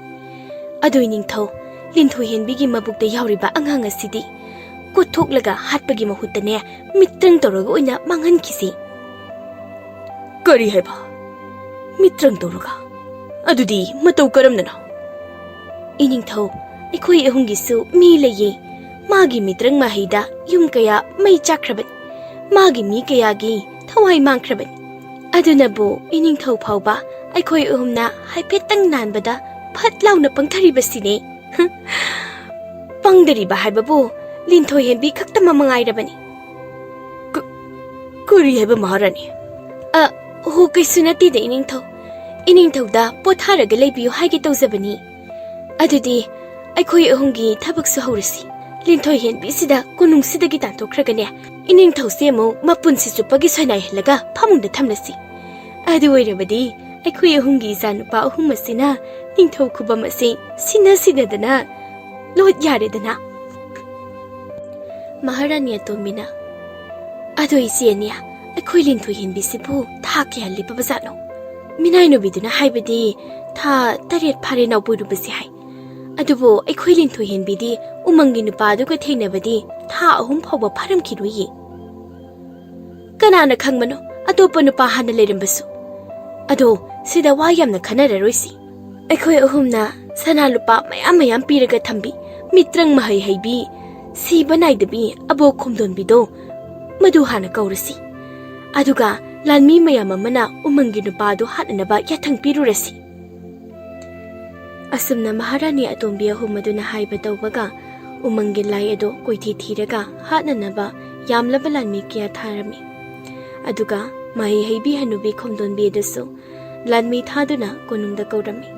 Adui ningthau linthoi henbigi mabukta yauriba angang asidi kothoklaga hatpagi mahuttane mitrang toroga oina manghankhisi. Kari haiba mitrang toroga adudi matau karamnana. Iningthau aikhoi ahungisu mi leye magi mitrang mahida yum kaya mai chakraban magi mi kaya gi thawai mangkraban. Adunabu iningthau phawba aikhoi ahumna haipetang nanbada phatlauna pangtharibasine. Pangdariba haibabu linthoi henbi khaktama mangairabani. Kari haiba Maharani Ho kaisu nati de iningthau da potharaga leibiyu haige tawjabani. Adudi aikhoi ahumgi thabaksu haurasi. Linthoi henbi sida kunung sidagi tantokhragane iningthau semu mapunsi chupagi sanai helaga phamungda thamlasi. Adu oirabadi aikhoi ahumgi zanupa ahum asina ningthau khubam asi sinadana lot yaredana. Maharani atomina adu isiania aikhoi linthoi henbi sibu thaki halli babazano minai no biduna haibadi tha taret phare nau puirubasi hai. Adubo aikhoi linthoi henbidi umangi nupa duga thenabadi tha ahum phawba pharamkhiruyi. Kanana khangmano atopa nupa hana lerambasu. Ado sida wa yamna khanararoisi. Aikhoi ahumna sana lupa mayam piraga thambi mitrang mahai haibi Siba naidbi abok khomdonbido madu hana kaurasi aduga lanmi mayam amana umangi nupado hatnaba yathang pirurasi asumna maharani atombi ahum maduna haiba tawbaga umangi lai ado koithi thiraga hatnanaba yamlaba lanmi kya tharami aduga mahi heibi hanubi khomdonbi dasu lanmi thaduna konungda kaurami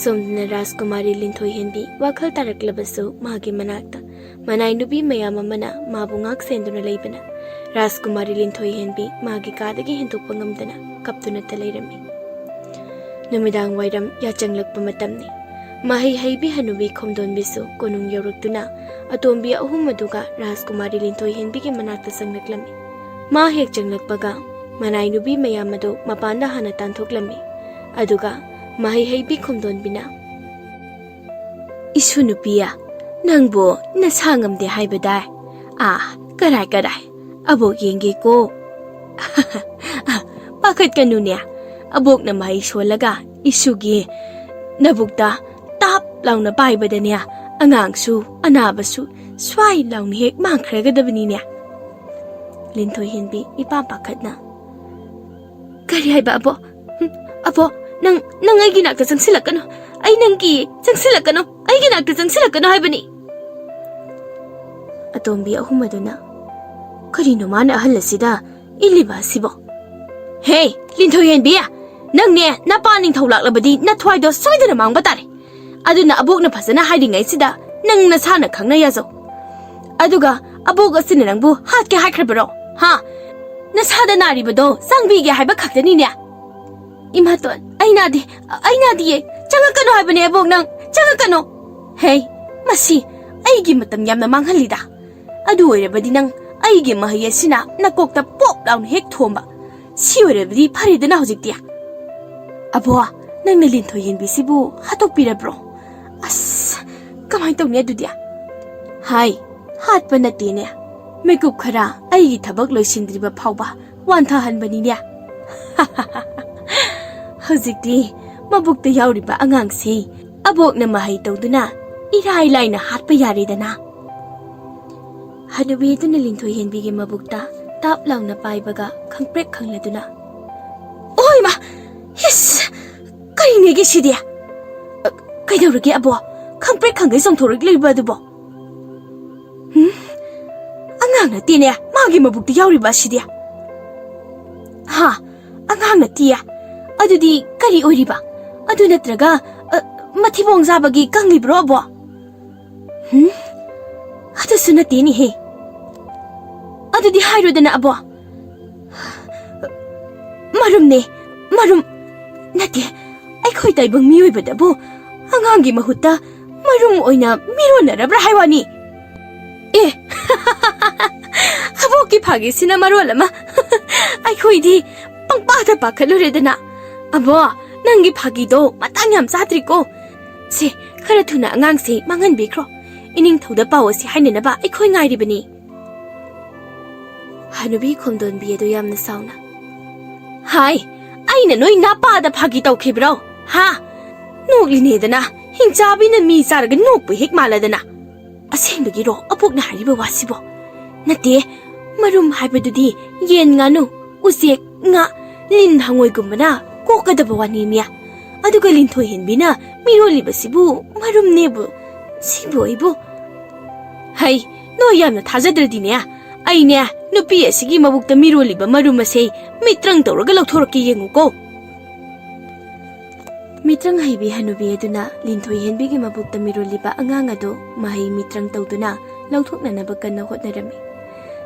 somna Rajkumari linthoi henbi wakhal taraklabasu magi manakta manai nubi mayam amana mabungak senduna leibana Rajkumari linthoi henbi magi kadagi hindukpa ngamdana kaptuna talairami numidang wairam yachanglakpa matamni mahi heibi hanubi khomdonbisu konung yauruktuna atombi ahum aduga Rajkumari linthoi henbi ge manakta sangnaklami ma hek changlakpaga manai nubi mayam adu mapanda hana tanthoklami aduga mahi heibi khomdonbina isu nupiya nangbo nasangamde haibadai karai abok yenge ko pakat kanune abok na mahi solaga isugi nabukta tap launa paibadane angangsu anabasu swai launi hek mangkhragadabani linthoi henbi ipa pakatna kari haiba abo nang ai gi nakta changsilakano ai nang gi changsilakano ai gi nakta changsilakano haibani atombi ahumaduna karino mana ahalasida iliba sibo hey linthoi henbi nang ne napa ning tholaklabadi na thwaido soidana mangba tare aduna abok na phasana hairingai sida nang na sana khangna yazo aduga abok asina nangbu hatke haikrabaro ha na sada naribado sangbi ge haiba khaktani ne imaton ainadi changakano haibane abok nang changakano hey masi aigi matam yamna manghalida adu oirebadi nang aigi mahaya sina nakokta pop laun hek thomba si oirebadi pharidana hojiktia abo nang na linthoi henbi sibu hatok pirabro as kamai tawni adudia hai hatpa natine makeup khara aigi thabak loisindriba phawba wantha hanbani ne hojikti mabukta yauriba angangsi abok na mahai tawduna irai laina hatpa yaridana hanubi duna linthoi henbi ge mabukta tap launa paibaga khangprek khangladuna oi ma yes kai nege sidia kai dawrage abo khangprek khangai songthorik leiba dubo angang na tine magi mabukta yauriba sidia ha angang na tia adudi kari oiriba adu natraga mathibong zabagi kanglibro abo adu sunatini he adudi hairudana abo marum nate ai khoi tai bang mioi badabo angangi mahutta marum oina mirona rabra haiwani aboki phagi sina marolama ai khoi di pangpa da pakhaluredana abo nangi phagi do matang yam chatriko se khara thuna angang se mangan bikro ining thoda pawasi hainena ba ai khoi ngai ribani hanubi khomdon bi do yamna sauna hai aina noi napa da phagi tawkhibro ha nokline dana hingchabi na mi sarga nokbu hek maladana asengbagi ro apok na hariba wasibo nate marum haibadudi yen nganu usek nga lin hangoi gumana kokadaba wani miya aduga linthoi henbina miroli basibu marum nebu sibo ibo hai no yamna thajadradinya aine nupi asigi mabukta miroli ba marum ase mitrang tawraga lauthoraki yenguko mitrang haibi hanubi aduna linthoi henbi gi mabukta miroli ba angang ado mahi mitrang tawduna lauthoknana ba kanna hotnarami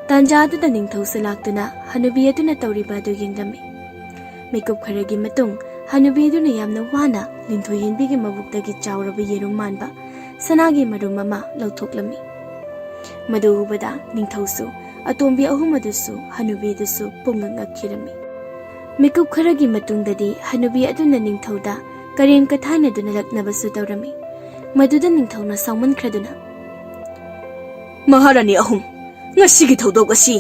tanja aduna ningthau salaktuna hanubi aduna tawriba do yenglami makeup kharagi matung hanubi aduna yamna wana linthoi henbi gi mabukta gi chawraba yerum manba sanagi marum mama lauthoklammi madu ubada ningthausu atombi ahum adusu hanubi adusu pungang akhirami makeup kharagi matungdadi hanubi aduna ningthauda karen kathana duna laknabasu tawrami maduda ningthauna sauman khraduna maharani ahum ngasigi thodok asi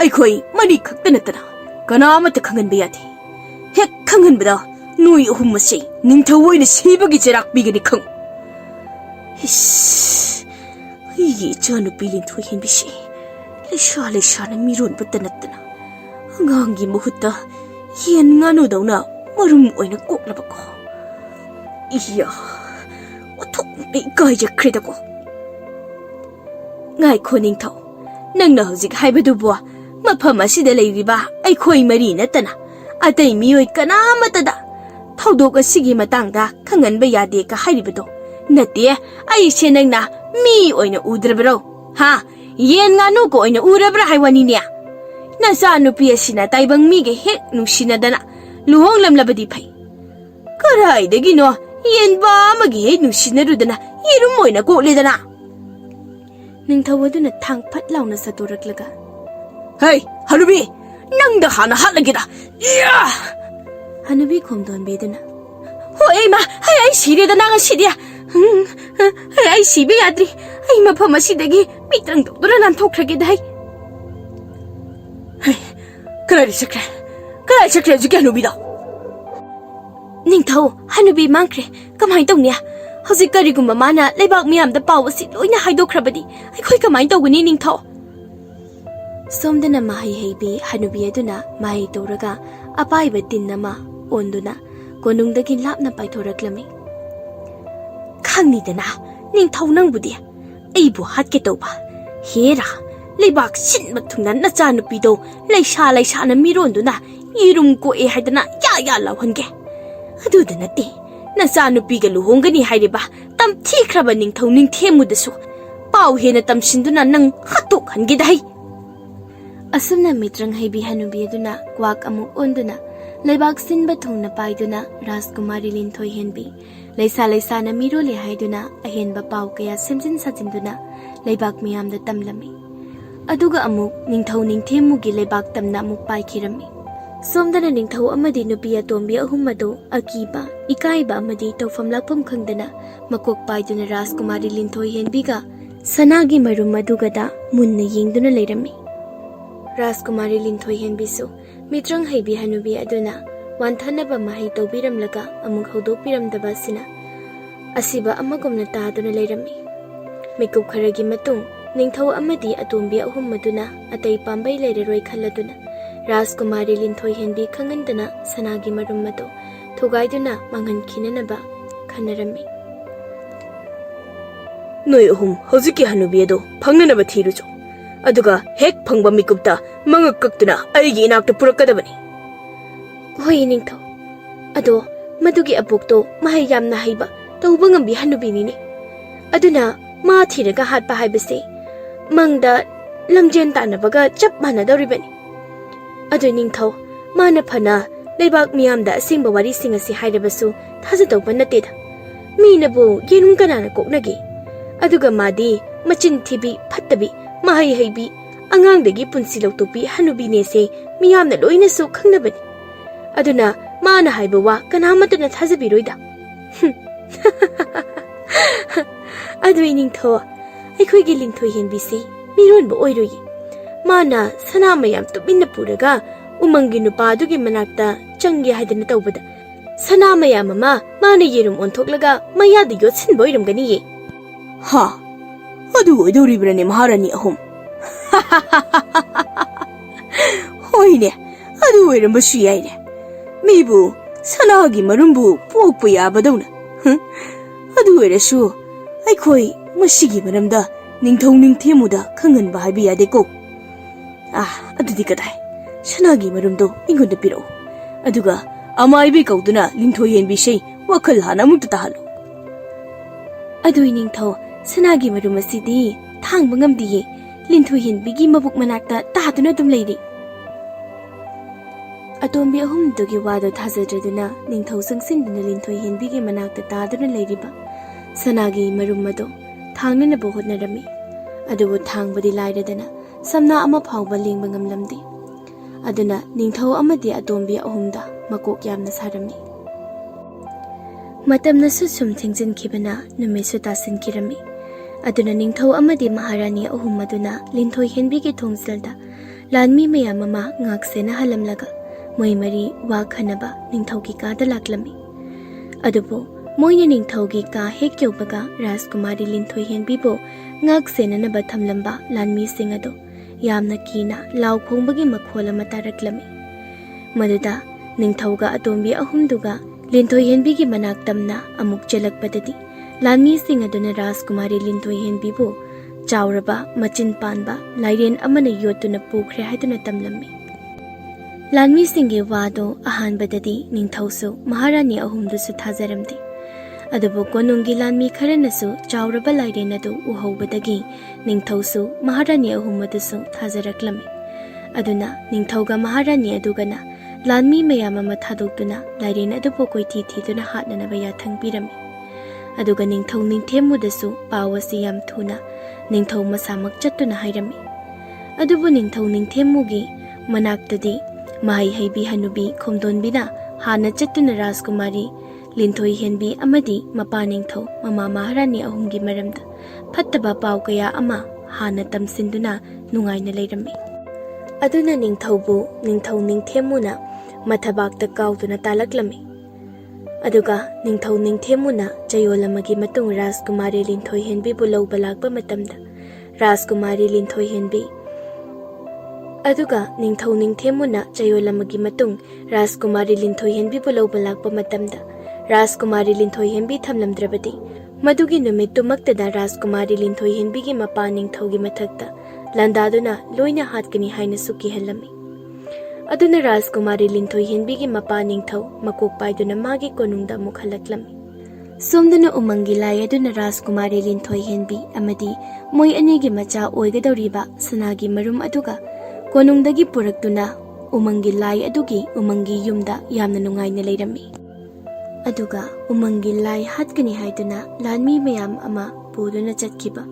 aikhoi mari khakta natana kanamata khangan biyati hek khangan bada nui ahum masi ningthau oina sibagi cherak bigani khang ꯑꯩꯒꯤ ꯏꯆꯥꯅꯨꯄꯤ ꯂꯤꯟꯊꯣꯏ ꯍꯦꯟꯕꯤꯁꯦ ꯂꯩꯁꯥ ꯂꯩꯁꯥꯅ ꯃꯤꯔꯣꯟꯕꯇ ꯅꯠꯇꯅ ꯑꯉꯥꯡꯒꯤ ꯃꯍꯨꯠꯇ ꯌꯦꯟ ꯉꯥꯅꯨꯗꯧꯅ ꯃꯔꯨꯝ ꯑꯣꯏꯅ ꯀꯣꯛꯂꯕꯀꯣ 이야, 어떻게 이까지 그래다고? ngài 닝타오, 낭나 허직 하이브두부와 마파마시데 레이리바 아이코이 말이 냈다나 아따이 미오이 까나마따다 타우도가 시기 마땅다 강한 바야디가 하이리브도 나띠에 아이시 낭나 미 오이나 우드르브로 하 옌가누고 오이나 우르브라 하이와니냐 나사 누피에시나 따이방 미게 핵 누시나다나 루홍람라바디 파이 그라이데기노 옌바 마게 핵 누시나루다나 이름 모이나 고레다나 ꯅꯤꯡꯊꯧ ꯊꯥꯡ ꯐꯠ ꯂꯥꯎꯅ ꯁꯠꯇꯣꯔꯛꯂꯒ ꯍꯩ ꯍꯅꯨꯕꯤ ꯅꯪꯗ ꯍꯥꯟꯅ ꯍꯥꯠꯂꯒꯦꯗ ꯏꯌꯥ ꯍꯅꯨꯕꯤ ꯈꯣꯝꯗꯣꯟꯕꯤꯗꯨꯅ ꯍꯣꯏ ꯏꯃꯥ ꯑꯩ ꯁꯤꯔꯦꯗ ꯅꯪ ꯉꯁꯤꯗꯤ ꯑꯩ ꯁꯤꯕ ꯌꯥꯗ꯭ꯔꯤ ꯑꯩ ꯃꯐꯝ ꯑꯁꯤꯗꯒꯤ ꯃꯤꯇ꯭ꯔꯪ ꯇꯧꯗꯨꯅ ꯅꯥꯟꯊꯣꯛꯈ꯭ꯔꯒꯦꯗ ꯀꯗꯥꯏꯗ ꯆꯠꯈ꯭ꯔꯦ ꯍꯧꯖꯤꯛꯀꯤ ꯍꯅꯨꯕꯤꯗꯣ ꯅꯤꯡꯊꯧ ꯍꯅꯨꯕꯤ ꯃꯥꯡꯈ꯭ꯔꯦ ꯀꯃꯥꯏ ꯇꯧꯅꯤ ꯍꯧꯖꯤꯛ ꯀꯔꯤꯒꯨꯝꯕ ꯃꯥꯅ ꯂꯩꯕꯥꯛ ꯃꯤꯌꯥꯝꯗ ꯄꯥꯎ ꯑꯁꯤ ꯂꯣꯏꯅ ꯍꯥꯏꯗꯣꯛꯈ꯭ꯔꯕꯗꯤ ꯑꯩꯈꯣꯏ ꯀꯃꯥꯏꯅ ꯇꯧꯒꯅꯤ ꯅꯤꯡꯊꯧ ꯁꯣꯝꯗꯅ ꯃꯍꯩ ꯍꯩꯕꯤ ꯍꯅꯨꯕꯤ ꯑꯗꯨꯅ ꯃꯍꯩ ꯇꯧꯔꯒ ꯑꯄꯥꯏꯕ ꯇꯤꯟ ꯑꯃ ꯑꯣꯟꯗꯨꯅ ꯀꯣꯅꯨꯡꯗꯒꯤ ꯂꯥꯞꯅ ꯄꯥꯏꯊꯣꯔꯛꯂꯝꯃꯤ ꯈꯪꯅꯤꯗꯅ ꯅꯤꯡꯊꯧ ꯅꯪꯕꯨꯗꯤ ꯑꯩꯕꯨ ꯍꯥꯠꯀꯦ ꯇꯧꯕ ꯍꯦꯔꯥ ꯂꯩꯕꯥꯛ ꯁꯤꯟꯕ ꯊꯨꯡꯅ ꯅꯆꯥꯅꯨꯄꯤꯗꯣ ꯂꯩꯁꯥꯅ ꯃꯤꯔꯣꯟꯗꯨꯅ ꯌꯦꯔꯨꯝ ꯀꯣꯛꯑꯦ ꯍꯥꯏꯗꯅ ꯌꯥ ꯂꯥꯎꯍꯟꯒꯦ ꯑꯗꯨꯗ ꯅꯠꯇꯦ ꯅꯆꯥꯅꯨꯄꯤꯒ ꯂꯨꯍꯣꯡꯒꯅꯤ ꯍꯥꯏꯔꯤꯕ ꯇꯝꯊꯤꯈ꯭ꯔꯕ ꯅꯤꯡꯊꯧ ꯅꯤꯡꯊꯦꯝꯃꯨꯗꯁꯨ ꯄꯥꯎ ꯍꯦꯟꯅ ꯇꯝꯁꯤꯟꯗꯨꯅ ꯅꯪ ꯍꯥꯠꯇꯣꯛꯍꯟꯒꯦꯗ ꯑꯁꯨꯝꯅ ꯃꯤꯇ꯭ꯔꯪ ꯍꯩꯕꯤ ꯍꯅꯨꯕꯤ ꯑꯗꯨꯅ ꯀ꯭ꯋꯥꯛ ꯑꯃꯨꯛ ꯑꯣꯟꯗꯨꯅ ꯂꯩꯕꯥꯛ ꯁꯤꯟꯕ ꯊꯨꯡꯅ ꯄꯥꯏꯗꯨꯅ ꯔꯥꯖꯀꯨꯃꯥꯔꯤ ꯂꯤꯟꯊꯣꯏ ꯍꯦꯟꯕꯤ ꯂꯩꯁꯥꯅ ꯃꯤꯔꯣꯜꯂꯦ ꯍꯥꯏꯗꯨꯅ ꯑꯍꯦꯟꯕ ꯄꯥꯎ ꯀꯌꯥ ꯁꯦꯝꯖꯤꯟ ꯁꯥꯖꯤꯟꯗꯨꯅ ꯂꯩꯕꯥꯛ ꯃꯤꯌꯥꯝꯗ ꯇꯝꯂꯝꯃꯤ ꯑꯗꯨꯒ ꯑꯃꯨꯛ ꯅꯤꯡꯊꯧ ꯅꯤꯡꯊꯦꯝꯃꯨꯒꯤ ꯂꯩꯕꯥꯛ ꯇꯝꯅ ꯑꯃꯨꯛ ꯄꯥꯏꯈꯤꯔꯝꯃꯤ ꯁꯣꯝꯗꯅ ꯅꯤꯡꯊꯧ ꯑꯃꯗꯤ ꯅꯨꯄꯤ ꯑꯇꯣꯝꯕꯤ ꯑꯍꯨꯝ ꯑꯗꯨ ꯑꯀꯤꯕ ꯏꯀꯥꯏꯕ ꯑꯃꯗꯤ ꯇꯧꯐꯝ ꯂꯥꯛꯐꯝ ꯈꯪꯗꯅ ꯃꯀꯣꯛ ꯄꯥꯏꯗꯨꯅ ꯔꯥꯖꯀꯨꯃꯥꯔꯤ ꯂꯤꯟꯊꯣꯏ ꯍꯦꯟꯕꯤꯒ ꯁꯅꯥꯒꯤ ꯃꯔꯨꯝ ꯑꯗꯨꯒꯗ ꯃꯨꯟꯅ ꯌꯦꯡꯗꯨꯅ ꯂꯩꯔꯝꯃꯤ ꯔꯥꯖꯀꯨꯃꯥꯔꯤ ꯂꯤꯟꯊꯣꯏ ꯍꯦꯟꯕꯤꯁꯨ ꯃꯤꯇ꯭ꯔꯪ ꯍꯩꯕꯤ ꯍꯅꯨꯕꯤ ꯑꯗꯨꯅ ꯋꯥꯟꯊꯅꯕ ꯃꯍꯩ ꯇꯧꯕꯤꯔꯝꯂꯒ ꯑꯃꯨꯛ ꯍꯧꯗꯣꯛꯄꯤꯔꯝꯗꯕ ꯑꯁꯤꯅ ꯑꯁꯤꯕ ꯑꯃꯒꯨꯝꯅ ꯇꯥꯗꯨꯅ ꯂꯩꯔꯝꯃꯤ ꯃꯤꯀꯨꯞ ꯈꯔꯒꯤ ꯃꯇꯨꯡ ꯅꯤꯡꯊꯧ ꯑꯃꯗꯤ ꯑꯇꯣꯝꯕꯤ ꯑꯍꯨꯝ ꯑꯗꯨꯅ ꯑꯇꯩ ꯄꯥꯝꯕꯩ ꯂꯩꯔꯔꯣꯏ ꯈꯜꯂꯗꯨꯅ ꯔꯥꯖꯀꯨꯃꯥꯔꯤ ꯂꯤꯟꯊꯣꯏ ꯍꯦꯟꯕꯤ ꯈꯪꯍꯟꯗꯅ ꯁꯅꯥꯒꯤ ꯃꯔꯨꯝ ꯑꯗꯨ ꯊꯨꯒꯥꯏꯗꯨꯅ ꯃꯥꯡꯍꯟꯈꯤꯅꯅꯕ ꯈꯟꯅꯔꯝꯃꯤ ꯅꯣꯏ ꯑꯍꯨꯝ ꯍꯧꯖꯤꯛꯀꯤ ꯍꯅꯨꯕꯤ ꯑꯗꯣ ꯐꯪꯅꯅꯕ ꯊꯤꯔꯨꯆꯣ ꯑꯗꯨꯒ ꯍꯦꯛ ꯐꯪꯕ ꯃꯤꯀꯨꯞꯇ ꯃꯉꯛ ꯀꯛꯇꯨꯅ ꯑꯩꯒꯤ ꯏꯅꯥꯛꯇ ꯄꯨꯔꯛꯀꯗꯕꯅꯤ ꯍꯣꯏ ꯅꯤꯡꯊꯧ ꯑꯗꯣ ꯃꯗꯨꯒꯤ ꯑꯕꯣꯛꯇꯣ ꯃꯍꯩ ꯌꯥꯝꯅ ꯍꯩꯕ ꯇꯧꯕ ꯉꯝꯕꯤ ꯍꯅꯨꯕꯤꯅꯤꯅꯦ ꯑꯗꯨꯅ ꯃꯥ ꯊꯤꯔꯒ ꯍꯥꯠꯄ ꯍꯥꯏꯕꯁꯦ ꯃꯪꯗ ꯂꯝꯖꯦꯟ ꯇꯥꯟꯅꯕꯒ ꯆꯞ ꯃꯥꯟꯅꯗꯧꯔꯤꯕꯅꯤ ꯑꯗꯨ ꯅꯤꯡꯊꯧ ꯃꯥꯅ ꯐꯅ ꯂꯩꯕꯥꯛ ꯃꯤꯌꯥꯝꯗ ꯑꯁꯦꯡꯕ ꯋꯥꯔꯤꯁꯤꯡ ꯑꯁꯤ ꯍꯥꯏꯔꯕꯁꯨ ꯊꯥꯖꯗꯧꯕ ꯅꯠꯇꯦꯗ ꯃꯤꯅꯕꯨ ꯌꯦꯔꯨꯝ ꯀꯅꯥꯅ ꯀꯣꯛꯅꯒꯦ ꯑꯗꯨꯒ ꯃꯥꯗꯤ ꯃꯆꯤꯟ ꯊꯤꯕꯤ ꯐꯠꯇꯕꯤ ꯃꯍꯩ ꯍꯩꯕꯤ ꯑꯉꯥꯡꯗꯒꯤ ꯄꯨꯟꯁꯤ ꯂꯧꯊꯣꯛꯄꯤ ꯍꯅꯨꯕꯤꯅꯦꯁꯦ ꯃꯤꯌꯥꯝꯅ ꯂꯣꯏꯅꯁꯨ ꯈꯪꯅꯕꯅꯤ ꯑꯗꯨꯅ ꯃꯥꯅ ꯍꯥꯏꯕ ꯋꯥ ꯀꯅꯥꯃꯠꯇꯅ ꯊꯥꯖꯕꯤꯔꯣꯏꯗ ꯑꯗꯨ ꯅꯤꯡꯊꯧ ꯑꯩꯈꯣꯏꯒꯤ ꯂꯤꯟꯊꯣꯏ ꯍꯦꯟꯕꯤꯁꯦ ꯃꯤꯔꯣꯟꯕ ꯑꯣꯏꯔꯣꯏꯌꯦ ꯃꯥꯅ ꯁꯅꯥ ꯃꯌꯥꯝ ꯇꯨꯃꯤꯟꯅ ꯄꯨꯔꯒ ꯎꯃꯪꯒꯤ ꯅꯨꯄꯥ ꯑꯗꯨꯒꯤ ꯃꯅꯥꯛꯇ ꯆꯪꯒꯦ ꯍꯥꯏꯗꯅ ꯇꯧꯕꯗ ꯁꯅꯥ ꯃꯌꯥꯝ ꯑꯃ ꯃꯥꯅ ꯌꯦꯔꯨꯝ ꯑꯣꯟꯊꯣꯛꯂꯒ ꯃꯌꯥꯗ ꯌꯣꯠꯁꯤꯟꯕ ꯑꯣꯏꯔꯝꯒꯅꯤꯌꯦ ꯍꯥ ꯑꯗꯨ ꯑꯣꯏꯗꯧꯔꯤꯕ꯭ꯔꯅꯦ ꯃꯍꯥꯔꯥꯅꯤ ꯑꯍꯨꯝ ꯍꯣꯏꯅꯦ ꯑꯗꯨ ꯑꯣꯏꯔꯝꯕꯁꯨ ꯌꯥꯏꯅꯦ ꯃꯤꯕꯨ ꯁꯅꯥꯒꯤ ꯃꯔꯨꯝꯕꯨ ꯄꯣꯛꯄ ꯌꯥꯕꯗꯧꯅ ꯑꯗꯨ ꯑꯣꯏꯔꯁꯨ ꯑꯩꯈꯣꯏ ꯃꯁꯤꯒꯤ ꯃꯔꯝꯗ ꯅꯤꯡꯊꯧ ꯅꯤꯡꯊꯦꯝꯃꯨꯗ ꯈꯪꯍꯟꯕ ꯍꯥꯏꯕ ꯌꯥꯗꯦꯀꯣ ꯑꯗꯨꯗꯤ ꯀꯗꯥꯏ ꯁꯅꯥꯒꯤ ꯃꯔꯨꯝꯗꯣ ꯑꯩꯉꯣꯟꯗ ꯄꯤꯔꯛꯎ ꯑꯗꯨꯒ ꯑꯃꯥꯏꯕꯤ ꯀꯧꯗꯨꯅ ꯂꯤꯟꯊꯣꯏ ꯍꯦꯟꯕꯤꯁꯦ ꯋꯥꯈꯜ ꯍꯥꯟꯅ ꯑꯃꯨꯛꯇ ꯇꯥꯍꯜꯂꯨ ꯑꯗꯨꯏ ꯅꯤꯡꯊꯧ ꯁꯅꯥꯒꯤ ꯃꯔꯨꯝ ꯑꯁꯤꯗꯤ ꯊꯥꯡꯕ ꯉꯝꯗꯤꯌꯦ ꯂꯤꯟꯊꯣꯏ ꯍꯦꯟꯕꯤꯒꯤ ꯃꯕꯨꯛ ꯃꯅꯥꯛꯇ ꯇꯥꯗꯨꯅ ꯑꯗꯨꯝ ꯂꯩꯔꯤ ꯑꯇꯣꯝꯕꯤ ꯑꯍꯨꯝꯗꯨꯒꯤ ꯋꯥꯗꯣ ꯊꯥꯖꯗ꯭ꯔꯗꯨꯅ ꯅꯤꯡꯊꯧ ꯆꯪꯁꯤꯟꯗꯨꯅ ꯂꯤꯟꯊꯣꯏ ꯍꯦꯟꯕꯤꯒꯤ ꯃꯅꯥꯛꯇ ꯇꯥꯗꯨꯅ ꯂꯩꯔꯤꯕ ꯁꯅꯥꯒꯤ ꯃꯔꯨꯝ ꯑꯗꯣ ꯊꯥꯡꯅꯅꯕ ꯍꯣꯠꯅꯔꯝꯃꯤ ꯑꯗꯨꯕꯨ ꯊꯥꯡꯕꯗꯤ ꯂꯥꯏꯔꯗꯅ ꯁꯝꯅꯥ ꯑꯃ ꯐꯥꯎꯕ ꯂꯦꯡꯕ ꯉꯝꯂꯝꯗꯦ ꯑꯗꯨꯅ ꯅꯤꯡꯊꯧ ꯑꯃꯗꯤ ꯑꯇꯣꯝꯕꯤ ꯑꯍꯨꯝꯗ ꯃꯀꯣꯛ ꯌꯥꯝꯅ ꯁꯥꯔꯝꯃꯤ ꯃꯇꯝꯅꯁꯨ ꯁꯨꯝ ꯊꯦꯡꯖꯤꯟꯈꯤꯕꯅ ꯅꯨꯃꯤꯠꯁꯨ ꯇꯥꯁꯤꯟꯈꯤꯔꯝꯃꯤ ꯑꯗꯨꯅ ꯅꯤꯡꯊꯧ ꯑꯃꯗꯤ ꯃꯍꯥꯔꯥꯅꯤ ꯑꯍꯨꯝ ꯑꯗꯨꯅ ꯂꯤꯟꯊꯣꯏ ꯍꯦꯟꯕꯤꯒꯤ ꯊꯣꯡꯖꯦꯜꯗ ꯂꯥꯟꯃꯤ ꯃꯌꯥꯝ ꯑꯃ ꯉꯥꯛ ꯁꯦꯟꯅꯍꯜꯂꯝꯂꯒ ꯃꯣꯏ ꯃꯔꯤ ꯋꯥ ꯈꯟꯅꯕ ꯅꯤꯡꯊꯧꯒꯤ ꯀꯥꯗ ꯂꯥꯛꯂꯝꯃꯤ ꯑꯗꯨꯕꯨ Moina ningthaugi ka hek yobaga Rajkumari linthoi henbibo ngak senanaba thamlamba lanmi sing ado yamna kina law khongbagi makhol ama taraklami. Maduda ningthauga atombi ahumduga linthoi henbigi manak tamna amuk jalakpadadi lanmi sing aduna Rajkumari linthoi henbibo chauraba machin panba lairen amana yotuna pukre haiduna tamlami. Lanmi singge wado ahanbadadi ningthausu maharani ahumdusu thajaramdi. Adubu konungi lanmi kharanasu chauraba lairen adu uhobadagi ningthausu maharani ahumadusu thajaraklami. Aduna ningthauga maharani adugana lanmi mayama mathadoktuna lairen adu pokoi thiduna hatnanaba yathang pirami. Aduga ningthau ningthemudasu pawasi yam thuna ningthau masamak chattuna hairami. Adubu ningthau ningthemugi manaktadi mahai haibi hanubi khomdonbina hana chattuna Rajkumari linthoi henbi amadi mapa ningthau mama maharani ahumgi maramda phattaba paw kaya ama hana tamsinduna nungaina leirami. Aduna ningthaubu ningthau ningthemuna mathabakta kauduna talaklami. Aduga ningthau ningthemuna chayolamagi matung Rajkumari linthoi henbi bu lawba lakpa matamda Rajkumari linthoi henbi Aduga ningthau ningthemuna chayolamagi matung Rajkumari linthoi henbi bu lawba lakpa matamda Rajkumari linthoi henbi thamlamdrabadi madugi numittumaktada Rajkumari linthoi henbigi mapa ningthaugi mathakta landaduna loina hatkani haina suki helami. Aduna Rajkumari linthoi henbigi mapa ningthau makok paiduna magi konungda mukhalakhlami. Somduna umangi lai aduna Rajkumari linthoi henbi amadi moi anigi macha oigadoriba Sanagi marum aduga konungdagi puraktuna umangi lai adugi umangi yumda yamna nungaina leirami. Aduga umangi lai hatkani haiduna lanmi mayam ama puduna chatkiba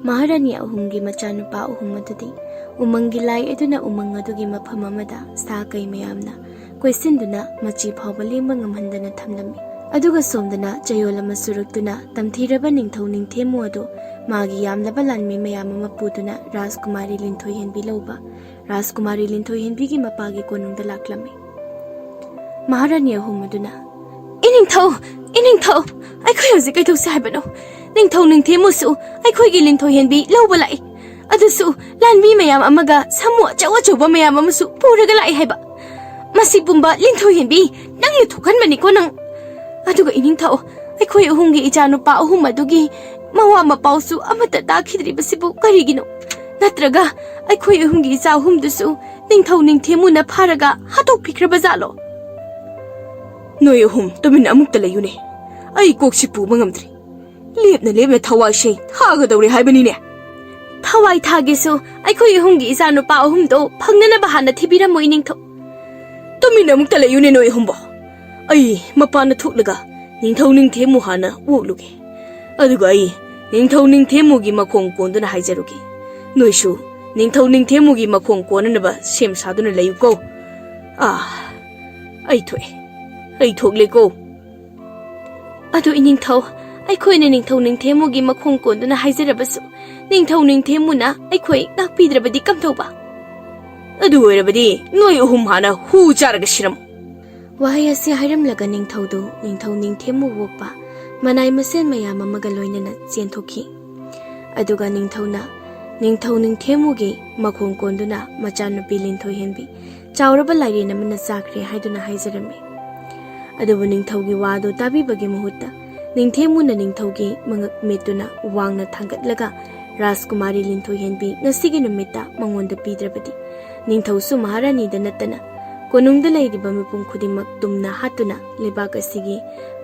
maharani ahumgi machanupa ahum adudi umangi lai aduna umang adugi mafam amada sa kai mayamna koisinduna machi phawba lemba ngamhandana thamlami. Aduga somdana chayolama suraktuna tamthiraba ningthau ningthemu adu magi yamlaba lanmi mayam ama puduna Rajkumari linthoi henbi lawba Rajkumari linthoi henbigi mapagi konungda laklami. Maharani ahum aduna Iningthau! Aikhoi hauzik kaitausi haibano. Ningthau ningthemusu aikhoigi linthoi henbi lawba lai. Adusu lanmi mayam amaga samu achawa mayam amasu puraga lai haiba. Masi pumba linthoi henbi nangni thokhanbani ko nang. Aduga iningthau aikhoi ahumgi ichanupa ahum adugi mawa mapausu amata takhidribasibu karigino. Natraga aikhoi ahumgi icha ahumdusu ningthau ningthemuna pharaga hatokpikraba jalo. Noi ahum tumin amukta layune. Ai koksi puba ngamdri. Lepna thawai shei thagadawri haibani. Thawai thagesu aikhoi ahumgi ichanupa ahumdo phangnanaba hana thibiramo iningthau. Tumin amukta layune noi ahumbo. Ai mapana thuklaga ningthau ningthemu hana woluge. Aduga ai ningthau ningthemugi makhong konduna haijarugi. Noisu ningthau ningthemugi makhong konanaba sem saduna layuko. Ai thoi. Ai thokleko. Adu iningthau aikhoina ningthau ningthemugi makhong konduna haijarabasu ningthau ningthemuna aikhoi nakpidrabadi kamthauba. Adu oirabadi noi ahum hana hu charaga shiram. Wahai asi hairamlaga ningthaudu ningthau ningthemu wokpa manai masen mayam amaga loinana chenthokhi. Aduga ningthauna ningthau ningthemugi makhong konduna machanupi linthoi henbi chauraba lairena mana chakre haiduna haijarami. Adubu ningthaugi wado tabibagi muhutta ningthemuna ningthaugi mangak metuna wangna thangatlaga Rajkumari linthoi henbi ngasigi numitta mangonda pidrabadi ningthausu maharani da natana konungda lairiba mipum khudimak tumna hatuna lebak asigi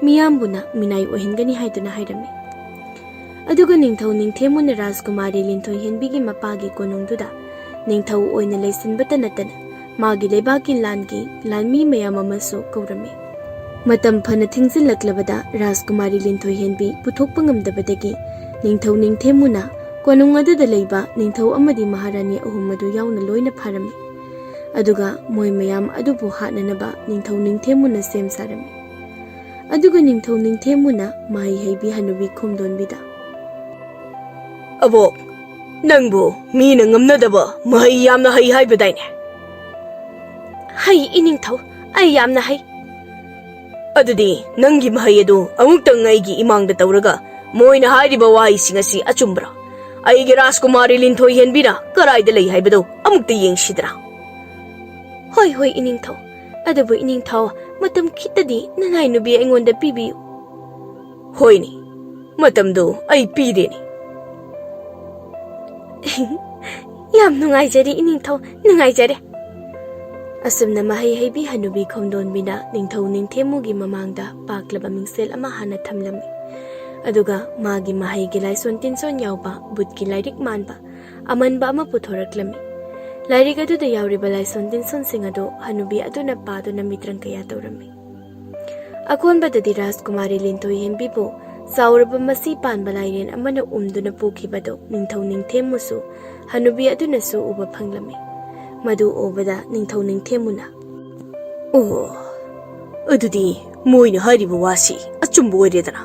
miyambuna minai ohingani haiduna hairami. Aduga ningthau ningthemuna Rajkumari linthoi henbigi mapagi konungduda ningthau oina leisinbata natana magi lebaki langi lanmi mayam amasu kaurami. Matam phana thingsilaklabada Rajkumari linthoi henbi puthokpa ngamdabadagi ningthau ningthemuna konung aduda leiba ningthau amadi maharani ahum adu yauna loina pharami. Aduga moi mayam adubu hatnanaba ningthau ningthemuna sem sarami. Aduga ningthau ningthemuna mai haibi hanubi khomdonbida. Abo nangbu mina ngamnadaba mahai yamna hai haibadaine. Hai iningthau ai yamna hai. Adudi nangi mahai adu amuktang aigi imangda tauraga moina hairiba wahising asi achumbra. Aigi Rajkumari linthoi henbina karaida lei haibado amukta yengsidra. Hoi hoi iningthau. Adabu iningthau matam khitadi nanai nubi aingonda pibiyu. Hoini, matamdo ai pireni. Yam nungaijari iningthau nungaijare. Asumna mahai haibi hanubi khomdon bina ningthau ningthemugi mamangda paklaba mingsel ama hana thamlami. Aduga magi mahai gi laison tinson yauba butki lairik manba amanba ama puthoraklami. Lairik aduda yauriba laison tinson singado hanubi aduna paduna mitrang kaya taurami. Akonbadadi Rajkumari linthoi henbibo sauraba masi panba lairen amana umduna pukibado ningthau ningthemusu hanubi aduna su uba phanglami. Madu obada ningthau ningthemuna. Oh, adudi moina hairiba wasi achumbu oiredana.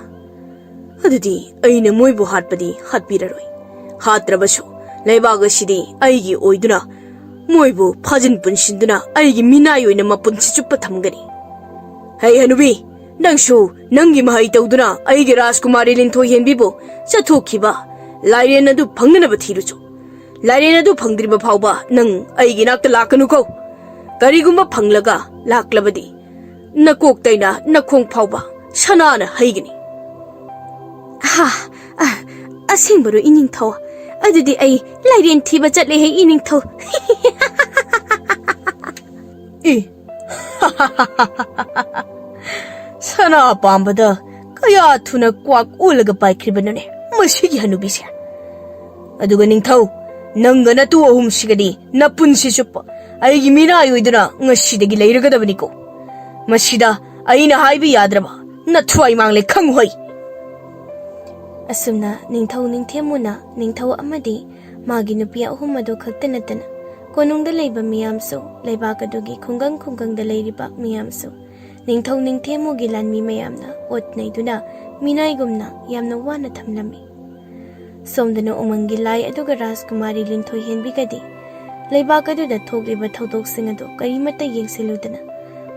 Adudi aina moibu hatpadi hatpiraroi. Hatrabasu leibaga sidi aigi oiduna moibu phajin punsinduna aigi minai oina mapunsi chuppa thamgani. Hey hanubi nangsu nangi mahai tauduna aigi Rajkumari linthoi henbibo chathokhiba lairen adu phangna thiruchu. Lairen adu phangdriba phauba nang aigi nakta lakanu ko. Karigumba phanglaga laklabadi nakok taina nakhong phauba sanana haigini. Ha, asingbaru iningthau. Adudi ai lairen thiba chatle he iningthau. Sana pambada kaya thuna kwak ulaga paikribanane masigi hanubisi. Aduga ningthau nanga natu ahum sigadi napunsi suppa aigi mina yoiduna ngasidagi leiragadabani ko. Masida aina haibi yadraba nathwai mangle khanghoi. Asumna ningthau ningthemuna ningthau amadi magi nupi ahum adu khakta natana konungda leiba miyamso leibak adugi khungang khunggangda leiriba miyamso ningthau ningthemugi lanmi mayamna otnaiduna minaigumna yamna wana thamlami. Somdana umangi lai aduga Rajkumari linthoi henbigadi leibak aduda thokliba thodok sing adu karimata yengsiludana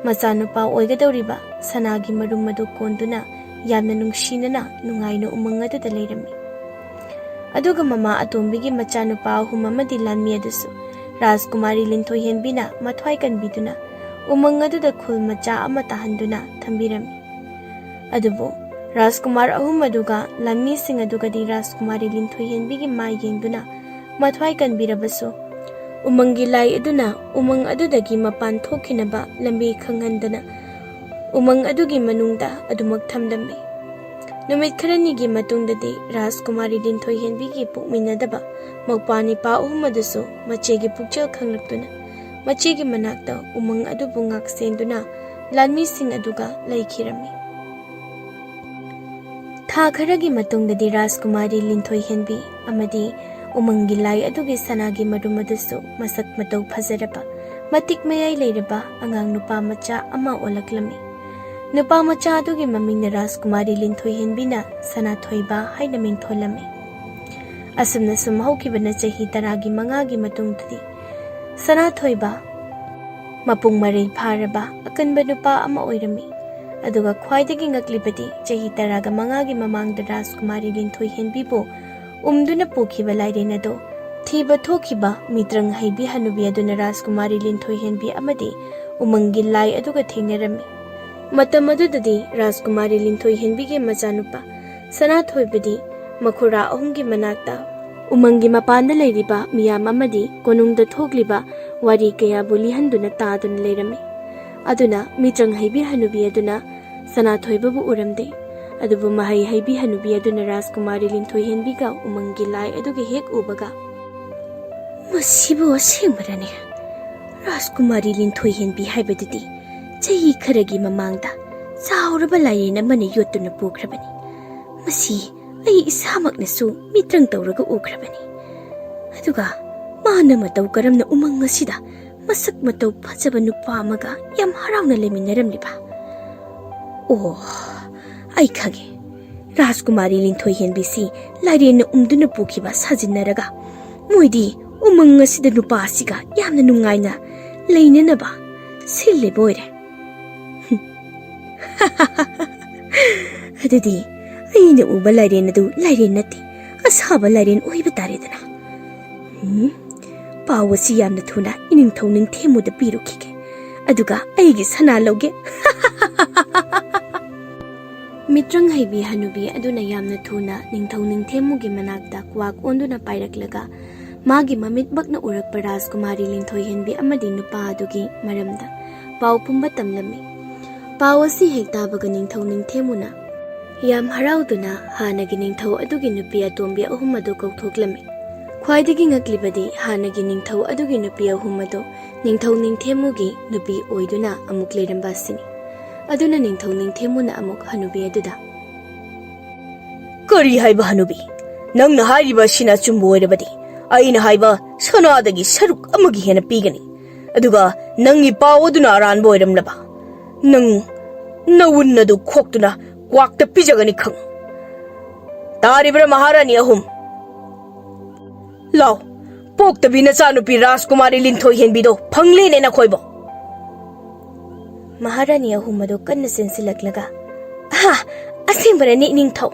machanupa oigadoriba Sanagi marum adu konduna yamna nungsinana nungaina umang aduda leirami. Aduga mama atombigi machanupa ahum amadi lanmi adusu Rajkumari linthoi henbina mathwai kanbiduna umang aduda khul macha ama tahanduna thambirami. Adubu Rajkumar ahum aduga lanmi sing adugadi Rajkumari linthoi henbigi mai yengduna mathwai kanbirabasu umangi lai aduna umang adudagi mapan thokhinaba lambi khanghandana umang adugi manungda adumak thamdami. Numit kharanigi matungdadi Rajkumari linthoi henbigi pukminadaba magpani pa ahum adusu machegi pukchel khanglaktuna machegi manakta umang adubu ngak senduna lanmi sing aduga laikhirami. Tha kharagi matungdadi Rajkumari linthoi henbi amadi umangi lai adugi Sanagi marum adusu masak matau phazaraba matik mayai leiraba angang nupa macha ama olaklami. Nupa macha adugi mamingna Rajkumari linthoi henbina Sanathoiba haina mingtholami. Asumna sum haukibana chahi taragi mangagi matungdadi Sanathoiba mapung marei pharaba akanba nupa ama oirami. Aduga khwaidagi ngaklibadi chahi taraga mangagi mamangda Rajkumari linthoi henbibo umduna pokhiba lairen ado thiba thokhiba mitrang haibi hanubi aduna Rajkumari linthoi henbi amadi umangi lai aduga thengnarami. Matam adudadi Rajkumari linthoi henbigi machanupa Sanathoibadi makhura ahumgi manakta umangi mapanda leiriba miyam amadi konungda thokliba wari kaya bulihanduna taaduna leirami. Aduna mitrang haibi hanubi aduna Sanathoibabu uramde. Adubu mahai haibi hanubi aduna Rajkumari linthoi henbiga umangi lai adugi hek ubaga masibu asengmarane Rajkumari linthoi henbi haibadudi chahi kharagi mamangda chauraba lairena mane yotuna pukhrabani. Masi ai isamaknasu mitrang tawraga ukhrabani. Aduga mana matau karamna umang asida masak matau phajaba nupa amaga yam harauna leminaramliba. Oh, ai khange Rajkumari linthoi henbisi lairena umduna pukhiba sajinaraga moidi umang asida nupa asiga yamna nungaina leinanaba sille boire. ꯑꯗꯨꯗꯤ ꯑꯩꯅ ꯎꯕ ꯂꯥꯏꯔꯦꯟ ꯑꯗꯨ ꯂꯥꯏꯔꯦꯟ ꯅꯠꯇꯦ, ꯑꯁꯥꯕ ꯂꯥꯏꯔꯦꯟ ꯑꯣꯏꯕ ꯇꯥꯔꯦꯗꯅ. ꯄꯥꯎ ꯑꯁꯤ ꯌꯥꯝꯅ ꯊꯨꯅ ꯏꯅꯤꯡꯊꯧ ꯅꯤꯡꯊꯦꯝꯃꯨꯗ ꯄꯤꯔꯨꯈꯤꯒꯦ, ꯑꯗꯨꯒ ꯑꯩꯒꯤ ꯁꯅꯥ ꯂꯧꯒꯦ. ꯃꯤꯇ꯭ꯔꯪ ꯍꯩꯕꯤ ꯍꯅꯨꯕꯤ ꯑꯗꯨꯅ ꯌꯥꯝꯅ ꯊꯨꯅ ꯅꯤꯡꯊꯧ ꯅꯤꯡꯊꯦꯝꯃꯨꯒꯤ ꯃꯅꯥꯛꯇ ꯀ꯭ꯋꯥꯛ ꯑꯣꯟꯗꯨꯅ ꯄꯥꯏꯔꯛꯂꯒ ꯃꯥꯒꯤ ꯃꯃꯤꯠꯃꯛꯅ ꯎꯔꯛꯄ ꯔꯥꯖꯀꯨꯃꯥꯔꯤ ꯂꯤꯟꯊꯣꯏꯍꯦꯟꯕꯤ ꯑꯃꯗꯤ ꯅꯨꯄꯥ ꯑꯗꯨꯒꯤ ꯃꯔꯝꯗ ꯄꯥꯎ ꯄꯨꯝꯕ ꯇꯝꯂꯝꯃꯤ. ꯄꯥꯎ ꯑꯁꯤ ꯍꯦꯛ ꯇꯥꯕꯒ ꯅꯤꯡꯊꯧ ꯅꯤꯡꯊꯦꯝꯃꯨꯅ ꯌꯥꯝ ꯍꯔꯥꯎꯗꯨꯅ ꯍꯥꯟꯅꯒꯤ ꯅꯤꯡꯊꯧ ꯑꯗꯨꯒꯤ ꯅꯨꯄꯤ ꯑꯇꯣꯝꯕꯤ ꯑꯍꯨꯝ ꯑꯗꯨ ꯀꯧꯊꯣꯛꯂꯝꯃꯤ. ꯈ꯭ꯋꯥꯏꯗꯒꯤ ꯉꯛꯂꯤꯕꯗꯤ ꯍꯥꯟꯅꯒꯤ ꯅꯤꯡꯊꯧ ꯑꯗꯨꯒꯤ ꯅꯨꯄꯤ ꯑꯍꯨꯝ ꯑꯗꯨ ꯅꯤꯡꯊꯧ ꯅꯤꯡꯊꯦꯝꯃꯨꯒꯤ ꯅꯨꯄꯤ ꯑꯣꯏꯗꯨꯅ ꯑꯃꯨꯛ ꯂꯩꯔꯝꯕ ꯑꯁꯤꯅꯤ. ꯑꯗꯨꯅ ꯅꯤꯡꯊꯧ ꯅꯤꯡꯊꯦꯝꯃꯨꯅ ꯑꯃꯨꯛ ꯍꯅꯨꯕꯤ ꯑꯗꯨꯗ, ꯀꯔꯤ ꯍꯥꯏꯕ ꯍꯅꯨꯕꯤ? ꯅꯪꯅ ꯍꯥꯏꯔꯤꯕ ꯑꯁꯤꯅ ꯑꯆꯨꯝꯕ ꯑꯣꯏꯔꯕꯗꯤ ꯑꯩꯅ ꯍꯥꯏꯕ ꯁꯅꯥꯗꯒꯤ ꯁꯔꯨꯛ ꯑꯃꯒꯤ ꯍꯦꯟꯅ ꯄꯤꯒꯅꯤ. ꯑꯗꯨꯒ ꯅꯪꯒꯤ ꯄꯥꯎ ꯑꯗꯨꯅ ꯑꯔꯥꯟꯕ ꯑꯣꯏꯔꯝꯂꯕ ꯅꯪ ꯅꯋꯨꯟ ꯑꯗꯨ ꯈꯣꯛꯇꯨꯅ ꯀ꯭ꯋꯥꯛꯇ ꯄꯤꯖꯒꯅꯤ ꯈꯪ. ꯇꯥꯔꯤꯕ꯭ꯔꯥ ꯃꯍꯥꯔꯥꯅꯤ ꯑꯍꯨꯝ? ꯂꯥꯎ, ꯄꯣꯛꯇꯕꯤ ꯅꯆꯥꯅꯨꯄꯤ ꯔꯥꯖꯀꯨꯃꯥꯔꯤ ꯂꯤꯟꯊꯣꯏꯍꯦꯟꯕꯤꯗꯣ ꯐꯪꯂꯦꯅꯦ ꯅꯈꯣꯏꯕꯣ. ꯃꯍꯥꯔꯥꯅꯤ ꯑꯍꯨꯝ ꯑꯗꯨ ꯀꯟꯅ ꯆꯦꯟꯁꯤꯜꯂꯛꯂꯒ, ꯑꯁꯦꯡꯕꯔꯅꯤ ꯅꯤꯡꯊꯧ.